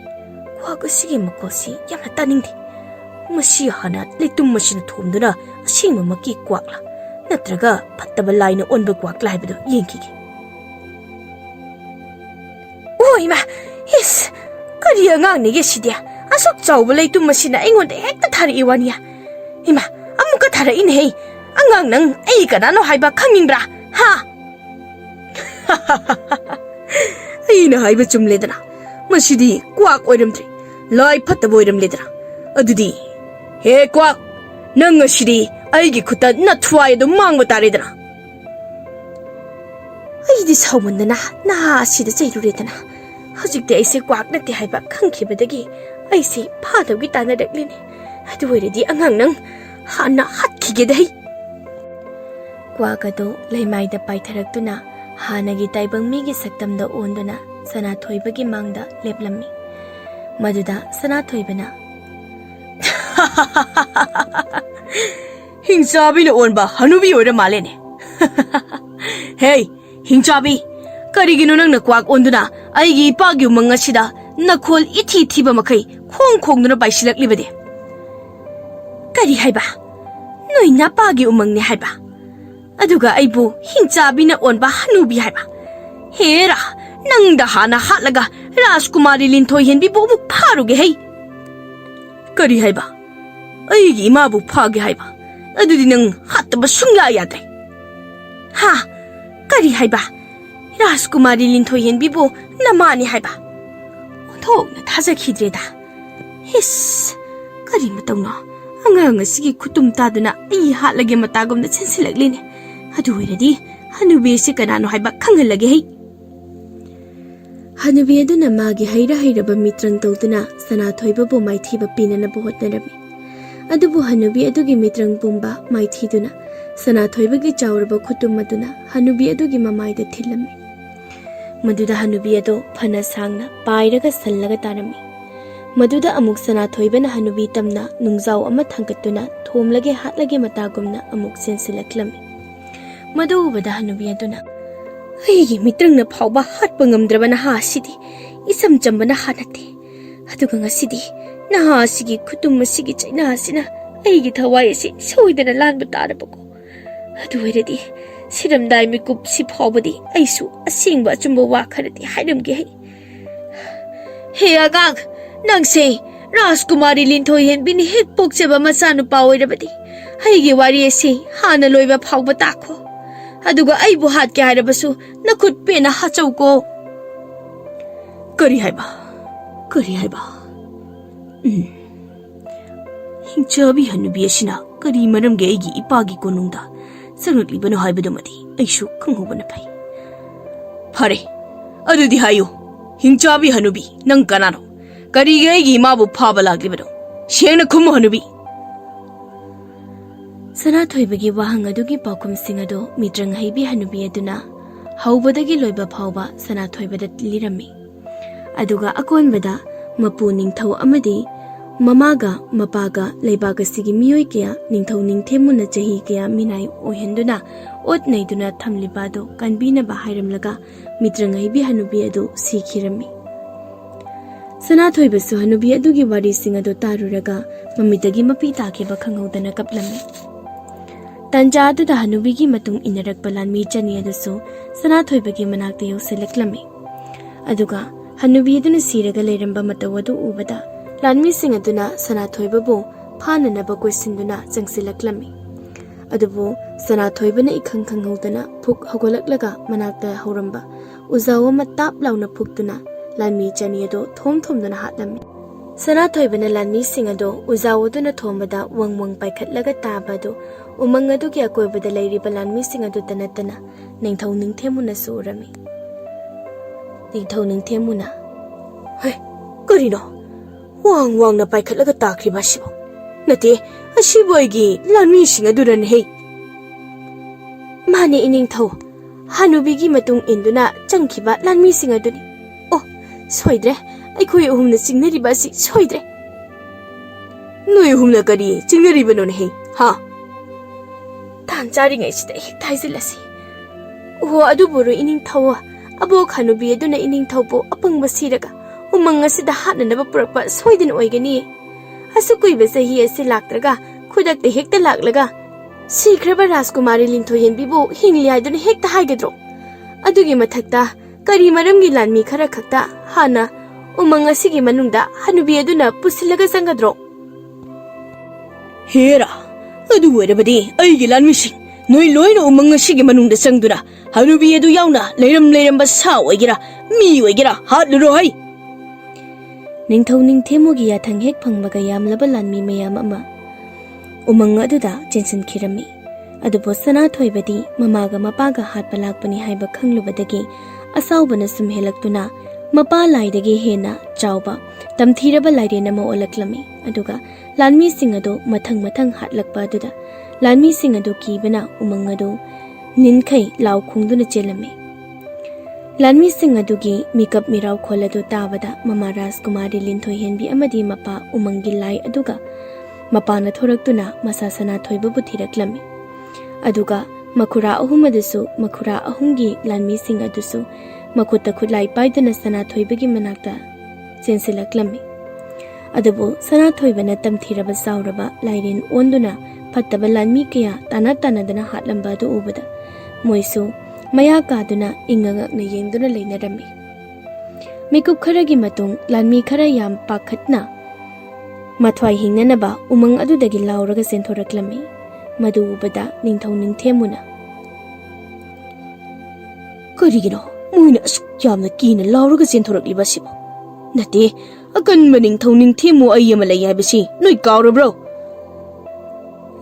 ꯀ꯭ꯋꯥꯛ ꯑꯁꯤꯒꯤ ꯃꯈꯣꯜꯁꯤ ꯌꯥꯝꯅ ꯇꯥꯅꯤꯡꯗꯦ꯫ ꯃꯁꯤ ꯍꯥꯟꯅ ꯂꯩꯇꯨꯝ ꯑꯁꯤꯅ ꯊꯣꯝꯗꯨꯅ ꯑꯁꯦꯡꯕꯃꯛꯀꯤ ꯀ꯭ꯋꯥꯛꯂ ꯅꯠꯇ꯭ꯔꯒ ꯐꯠꯇꯕ ꯂꯥꯏꯅ ꯑꯣꯟꯕ ꯀ꯭ꯋꯥꯛꯂ ꯍꯥꯏꯕꯗꯨ ꯌꯦꯡꯈꯤꯒꯦ꯫ ꯑꯣ ꯏꯃꯥ, ꯏꯁ, ꯀꯔꯤ ꯑꯉꯥꯡꯅꯤꯒꯦ ꯁꯤꯗꯤ? ꯑꯁꯨꯛ ꯆꯥꯎꯕ ꯂꯩꯇꯨꯝ ꯑꯁꯤꯅ ꯑꯩꯉꯣꯟꯗ ꯍꯦꯛꯇ ꯊꯥꯔꯛꯏ ꯋꯥꯅꯤꯌꯥ? ꯏꯃꯥ, ꯑꯃꯨꯛꯀ ꯊꯥꯔꯛꯏꯅꯦꯍꯦ! ꯑꯉꯥꯡ ꯅꯪ ꯑꯩ ꯀꯅꯥꯅꯣ ꯍꯥꯏꯕ ꯈꯪꯅꯤꯡꯕ꯭ꯔꯥ? ꯍꯥ? ꯑꯩꯅ ꯍꯥꯏꯕ ꯆꯨꯝꯂꯦꯗꯅ, ꯃꯁꯤꯗꯤ ꯀ꯭ꯋꯥꯛ ꯑꯣꯏꯔꯝꯗ꯭ꯔꯦ, ꯂꯥꯏ ꯐꯠꯇꯕ ꯑꯣꯏꯔꯝꯂꯦꯗꯅ꯫ ꯑꯗꯨꯗꯤ ꯍꯦ ꯀ꯭ꯋꯥꯛ, ꯅꯪ ꯉꯁꯤꯗꯤ ꯑꯩꯒꯤ ꯈꯨꯠꯇ ꯅꯊ꯭ꯋꯥꯏ ꯑꯗꯨꯝ ꯃꯥꯡꯕ ꯇꯥꯔꯦꯗꯅ꯫ ꯑꯩꯗꯤ ꯁꯥꯎꯃꯟꯗꯅ ꯅꯍꯥ ꯑꯁꯤꯗ ꯆꯩꯔꯨꯔꯦꯗꯅ꯫ ꯍꯧꯖꯤꯛꯇꯤ ꯑꯩꯁꯦ ꯀ꯭ꯋꯥꯛ ꯅꯠꯇꯦ ꯍꯥꯏꯕ ꯈꯪꯈꯤꯕꯗꯒꯤ ꯑꯩꯁꯦ ꯐꯥꯗꯧꯒꯤ ꯇꯥꯟꯅꯔꯛꯂꯤꯅꯦ꯫ ꯑꯗꯨ ꯑꯣꯏꯔꯗꯤ ꯑꯉꯥꯡ ꯅꯪ ꯍꯥꯟꯅ ꯍꯥꯠꯈꯤꯒꯦꯗꯩ꯫ ꯀ꯭ꯋꯥꯛ ꯑꯗꯨ ꯂꯩꯃꯥꯏꯗ ꯄꯥꯏꯊꯔꯛꯇꯨꯅ ꯍꯥꯟꯅꯒꯤ ꯇꯥꯏꯕꯪ ꯃꯤꯒꯤ ꯁꯛꯇꯝꯗ ꯑꯣꯟꯗꯨꯅ ꯁꯅꯥꯊꯣꯏꯕꯒꯤ ꯃꯥꯡꯗ ꯂꯦꯞꯂꯝꯃꯤ꯫ ꯃꯗꯨꯗ ꯁꯅꯥꯊꯣꯏꯕꯅ ꯍꯤꯡꯆꯥꯕꯤꯅ ꯑꯣꯟꯕ ꯍꯅꯨꯕꯤ ꯑꯣꯏꯔ ꯃꯥꯜꯂꯦꯅꯦ꯫ ꯍꯦ ꯍꯤꯡꯆꯥꯕꯤ, ꯀꯔꯤꯒꯤꯅꯣ ꯅꯪꯅ ꯀ꯭ꯋꯥꯛ ꯑꯣꯟꯗꯨꯅ ꯑꯩꯒꯤ ꯏꯄꯥꯒꯤ ꯎꯃꯪ ꯑꯁꯤꯗ ꯅꯈꯣꯜ ꯏꯊꯤ ꯊꯤꯕ ꯃꯈꯩ ꯈꯣꯡꯗꯨꯅ ꯄꯥꯏꯁꯤꯜꯂꯛꯂꯤꯕꯗꯤ? ꯀꯔꯤ ꯍꯥꯏꯕ? ꯅꯣꯏ ꯅꯄꯥꯒꯤ ꯎꯃꯪꯅꯦ ꯍꯥꯏꯕ? ꯑꯗꯨꯒ ꯑꯩꯕꯨ ꯍꯤꯡꯆꯥꯕꯤꯅ ꯑꯣꯟꯕ ꯍꯅꯨꯕꯤ ꯍꯥꯏꯕ? ꯍꯦꯔꯥ, ꯅꯪꯗ ꯍꯥꯟꯅ ꯍꯥꯠꯂꯒ ꯔꯥꯖꯀꯨꯃꯥꯔꯤ ꯂꯤꯟꯊꯣꯏ ꯍꯦꯟꯕꯤꯕꯨ ꯑꯃꯨꯛ ꯐꯥꯔꯨꯒꯦ ꯍꯩ꯫ ꯀꯔꯤ ꯍꯥꯏꯕ? ꯑꯩꯒꯤ ꯏꯃꯥꯕꯨ ꯐꯥꯒꯦ ꯍꯥꯏꯕ? ꯑꯗꯨꯗꯤ ꯅꯪ ꯍꯥꯠꯇꯕ ꯁꯨꯡꯌꯥ ꯌꯥꯗ꯭ꯔꯦ꯫ ꯍꯥ? ꯀꯔꯤ ꯍꯥꯏꯕ? Rajkumari linthoi henbibo namani haiba onthokna thajkhidreda his kari matawna angang asigi khutum taduna ai hatlage matagomna chensilaglini adu oiradi hanubi se kanano haiba khangalage hei hanubi aduna magi haira hairaba mitrang tawduna sanathoibabu maithiba pinanaba hotnarami adubu hanubi adugi mitrang pumba maithiduna sanathoibagi chawraba khutum aduna hanubi adugi mamaida thilami maduda hanubi ado phana sangna pairaga sallaga tarami maduda amuk sanathoibana hanubi tamna nungjaw ama thangkatuna thomlage hatlage matagumna amuk sensilaklami madu ubada hanubi aduna aigi mitrangna phawba hatpa ngamdrabana ha sidi isam chambana hanate aduga ngasidi na sigi khutum sigi chaina sina aigi thawai si soidana lanba tarabako adu oiradi siramdai mikup si phawbadi aisu asingba achumba wa kharati hairamge he agang nangse Rajkumari linthoi henbini hek pokcheba masanu paoirabadi aigi wari ase hana loiba phawba takho aduga aibu hat ke hairabasu nakhut pena hachauko kari haiba hingchabi hanubi asina kari maramge aigi ipagi konungda sanglibano haibadumadi aishu khangubana pai phare adudi hayo hingchabi hanubi nang kanano kari ge aigi mabu phaba laglibado shengna khum hanubi sanathoibagi wahang adugi pakum singado mitrang haibi hanubi aduna haubadagi loiba phawba sanathoibada lirami aduga akonbada mapu ningthau amadi mamaga mapaga leibaga sigi miyoi kya ningthau ningthemuna chahi kya minai ohenduna otnaiduna thamlibado kanbina ba hairamlaga mitrang haibi hanubi adu sikhirami sanathoibasu hanubi adugi wari singado taruraga mamitagi mapi takiba khanghodana kaplami tanja aduda hanubigi matung inarak balanmi chani adusu sanathoibagi manakta yausilaklami aduga hanubi aduna siraga leiramba matawadu ubada lanmi sing aduna sanathoibabu phananaba koisinduna changsilaklami adubu sanathoibana ikhang khanghodana phuk hogolaklaga manakta hauramba uzawa tap launa phukduna lanmi chani ado thom thomduna hatlami sanathoibana lanmi sing ado uzawuduna thombada wangwang paikhatlaga tabadu umang adugi akoibada leiriba lanmi sing adu tanatana ningthau ningthemuna surami ningthau ningthemuna hai karino wang na paikhatlaga takriba sibo nate asiboigi lanmi sing aduran hei mane iningthau hanubigi matung induna changkhiba lanmi sing aduni oh soidre aikhoi uhumna singnariba si soidre noi uhumna kari singnariba non hei ha tan chari ngai sida hik thaizilasi oh adu buru ining thawa abo khanubi aduna ining thawbo apangba siraga umang asida hatnanaba purakpa soidin oigani asu kuiba sahi ase laktraga khudak te hekta laklaga sikraba Rajkumari linthoi henbibo hingli haiduna hekta haigadro adugi mathakta kari maramgi lanmi khara khakta hana umang asigi manungda hanubi aduna pusilaga sangadro hera adu oirabadi aigi lanmi sing noi loina umang asigi manungda sangdura hanubi adu yauna leiramba sa oigira mi oigira hatluro hai ningthau ningthemugi yathang hek phangbaga yamlaba lanmi mayam ama umang aduda chensin khirami adubo sanathoibadi mamaga mapaga hatpa lakpani haiba khanglubadagi asawbana sumhelaktuna mapa laidagi hena chawba tamthiraba lairena ma olaklami aduga lanmi sing ado mathang hatlakpa aduda lanmi sing ado kibana umang ado ninkhai law khungduna chelami lanmi sing adugi mikap mirau kholadu tabada mama Rajkumari linthoi henbi amadi mapa umangi lai aduga mapana thoraktuna masa sanathoiba buthiraklami aduga makhura ahumadasu makhura ahumgi lanmi sing adusu makuta khulai paidana sanathoibagi manakta chensilaklami adubu sanathoibana tamthiraba sauraba lairen onduna fattaba lanmi kya tanadana hatlamba adu ubada moisu maya kaduna ingangakna yengduna leinarami mikup kharagi matung lanmi khara yam pakhatna mathwai hingnanaba umang adudagi lauraga senthoraklami madu ubada ningthau ningthemuna karigino moina asuk yamna kina lauraga chenthorakliba sibo nate akanba ningthau ningthemu ai ama lei haibasi noi kaurabro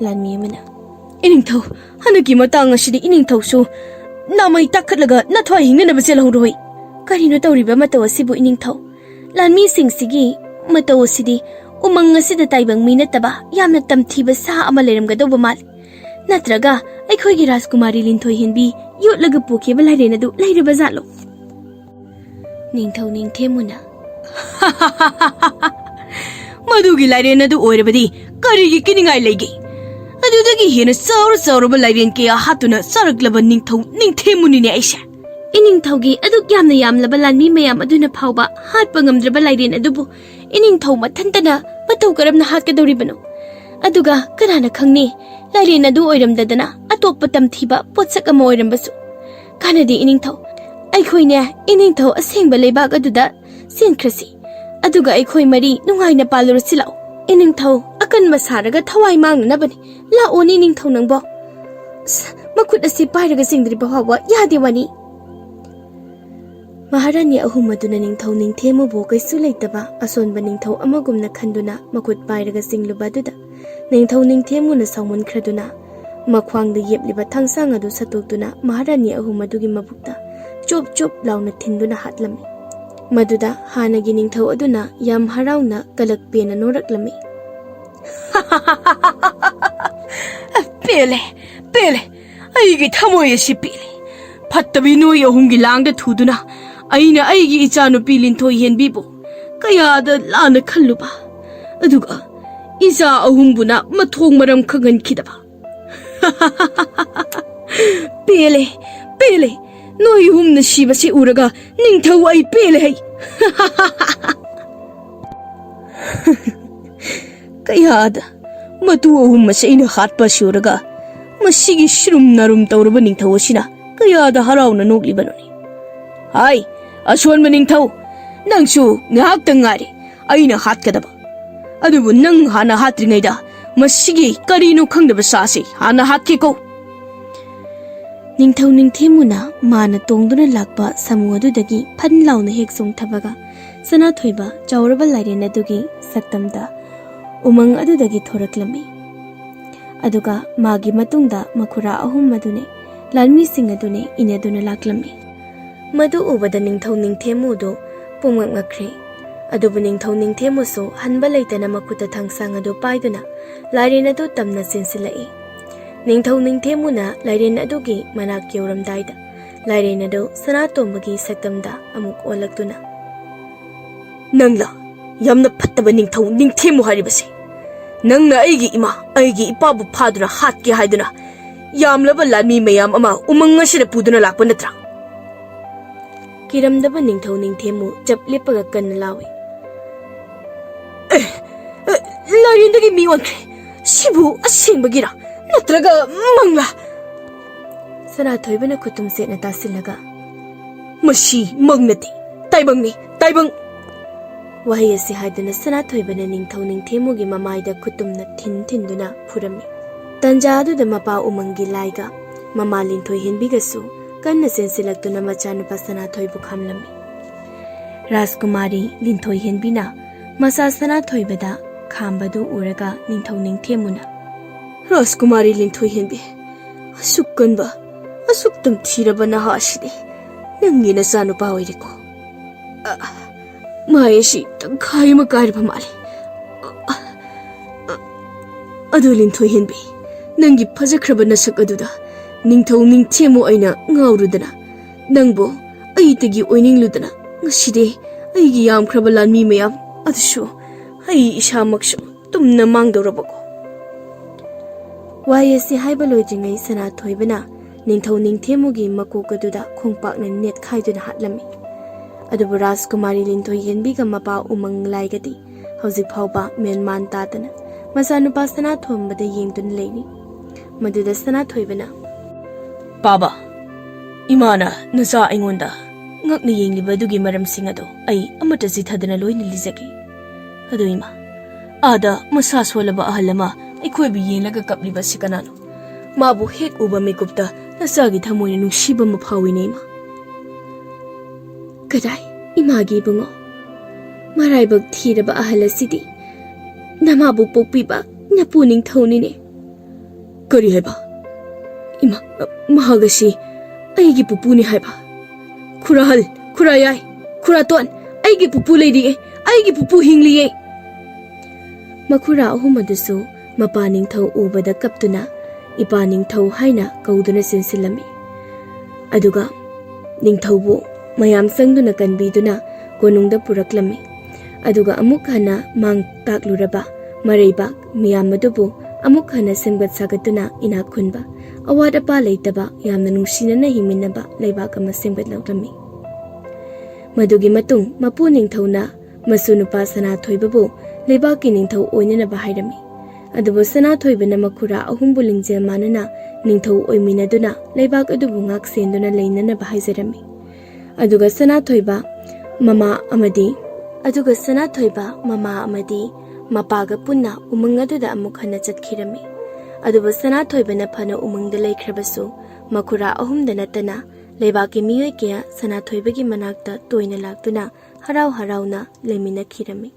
lanmi amana iningthau hanaki matang asidi iningthau su namai takhatlaga nathwai hingnana basel horoi karino tawriba mataw asibu iningthau lanmi singsigi mataw asidi umang asida taibang minataba yamna tamthiba sa ama leramgadawba mal natraga aikhoigi Rajkumari linthoi hinbi yotlaga pukheba lairena du lairaba zalo ningthau ningthemuna madugi lairena du oirabadi karigi kiningai leige adudagi hena sauraba lairen ke hatuna saraklaba ningthau ningthemunine aisha iningthaugi aduk yamlaba lanmi mayam aduna phauba hatpa ngamdraba lairen adubu iningthau mathantana matau karamna hatkadoribano aduga kanana khangni lairen adu oiramdadana atokpa tamthiba potsak ama oirambasu kanadi iningthau aikhoine iningthau asengba leibak aduda senkrasi aduga aikhoi mari nungaina palurasilau iningthau akan masaraga thawai mangnabani la oni ningthau nangbo makut asi pairaga singdri bawa yade wani Maharani ahum aduna ningthau ningthemu bo kaisu leitaba asonba ningthau amagumna khanduna makut pairaga singluba duda ningthau ningthemu na sawmun khraduna makhwangda yepliba thangsang adu satokduna Maharani ahum adugi mabukta chop launa thinduna hatlami maduda hanagi ningthau aduna yam harauna kalakpena noraklami pele aigi thamoy si pele phattabi noi ahumgi langda thuduna aina aigi ichanu pilin thoi henbibu kayada lana khalluba aduga isa ahumbuna mathong maram khagan khidaba pele noi humna shiba se uraga ningthau ai pele hai kayada matu ahum masaina hatpa shuraga masigi shrum narum tawraba ningthau asina kayada harauna noklibanoni hai aswan ningthau nangsu ngahak tangari aina hatkadaba adubu nang hana hatringaida masigi karino khangdaba sasi hana hatkeko ningthau ningthemuna mana tongduna lakpa samu adudagi phan launa hek song thabaga sana thoiba chawraba lairena dugi saktamda umang adudagi thoraklami aduga magi matungda makhura ahum madune lalmi sing adune inaduna laklami madu ubada ningthau ningthemu do pumang ngakre adubu ningthau ningthemu so hanba leitana makuta thangsang adu paiduna lairena du tamna sinsilai ningthau ningthemuna lairen adugi manak yoramdaida lairen adu sanatombagi saktamda amuk olaktuna nangla yamna phattaba ningthau ningthemu haribase nangna aigi ima aigi ipabu phaduna hatke haiduna yamlaba lanmi mayam ama umanga sida puduna lakpa natra kiramdaba ningthau ningthemu japlepaga kan lawi lairendagi mi wankre sibu asengbagira natraga mangla sana thoibana kutum setna tasilaga mashi mangnati taibang wahi asi haiduna sana thoibana ningthau ningthemugi mamaida kutumna thinduna phurami tanjadu mapa umangi laiga mama linthoi hinbigasu kanna sensilaktuna machanupa sana thoibu khamlami Rajkumari linthoi hinbina masa sana thoibada khambadu uraga ningthau ningthemuna Rajkumari linthoi hinbi asukkanba asuktam thirabana hasidi nangi na sanupa oiriko Maeshi tangkai makarba mali adu linthoi hinbi nangi phajakraba nasak aduda ningthau ningthemu aina ngaurudana nangbo aitagi oiningludana ngaside aigi yamkraba lanmi mayam adushu ai isamaksu tumna mangdorabako wayasi haiba loijingai sana thoibana ningthau ningthemugi makokaduda khongpakna net khaiduna hatlami adubu Rajkumari linthoi hinbiga mapa umang laigati hauzik phauba menman tatana masanupa sana thombada yengdun leini maduda sana thoibana Baba, imana naza aingonda ngakna yengliba dugi maramsing ado ai amata jithadana loina lijaki adu ima ada masa swalaba ahalama aikhoi bi yenglaga kapliba sikanano mabu hek uba mekupta nasagi thamoina nungsiba maphawi neima Kadai, imagi bungo. Maraibag thiraba ahal asidi. Namabu pokpiba napuning thonine. Kari haiba? Ima, mahagasi, aigi pupuni haiba. Kurahal, kurayai, kuraton, aigi pupu lady, aigi pupu hingli. Makura ahumadusu, mapaning thau ubada kaptuna, ipaning thau haina kauduna sinsilami. Aduga, ning thaubu, mayam sangduna kanbiduna, konungda puraklami. Aduga amuk hana mang takluraba, maraibak, miyamadubu, amuk hana semgat sagatuna inakunba, awada pa leitaba, yamna nungsina na himinaba, laibak ama semgat lauklami. Madugi matung, mapuning thau na, masunupa sana thoibabu, laibaki ning thau oinana bahairami. Adubu sana thoiba na makura ahumbu lingjel manana, ning thau oiminaduna, laibak adubu ngak senduna leinana bahaizarami. Aduga sana thoiba, mama amadi, mapaga punna umangaduda amuk hana chatkirami. Aduba sana thoiba na phana umangda laikhrabasu, makura ahumda natana, laibaki miyoi kaya sana thoibagi manakta toina laktuna, harau harauna leminakirami.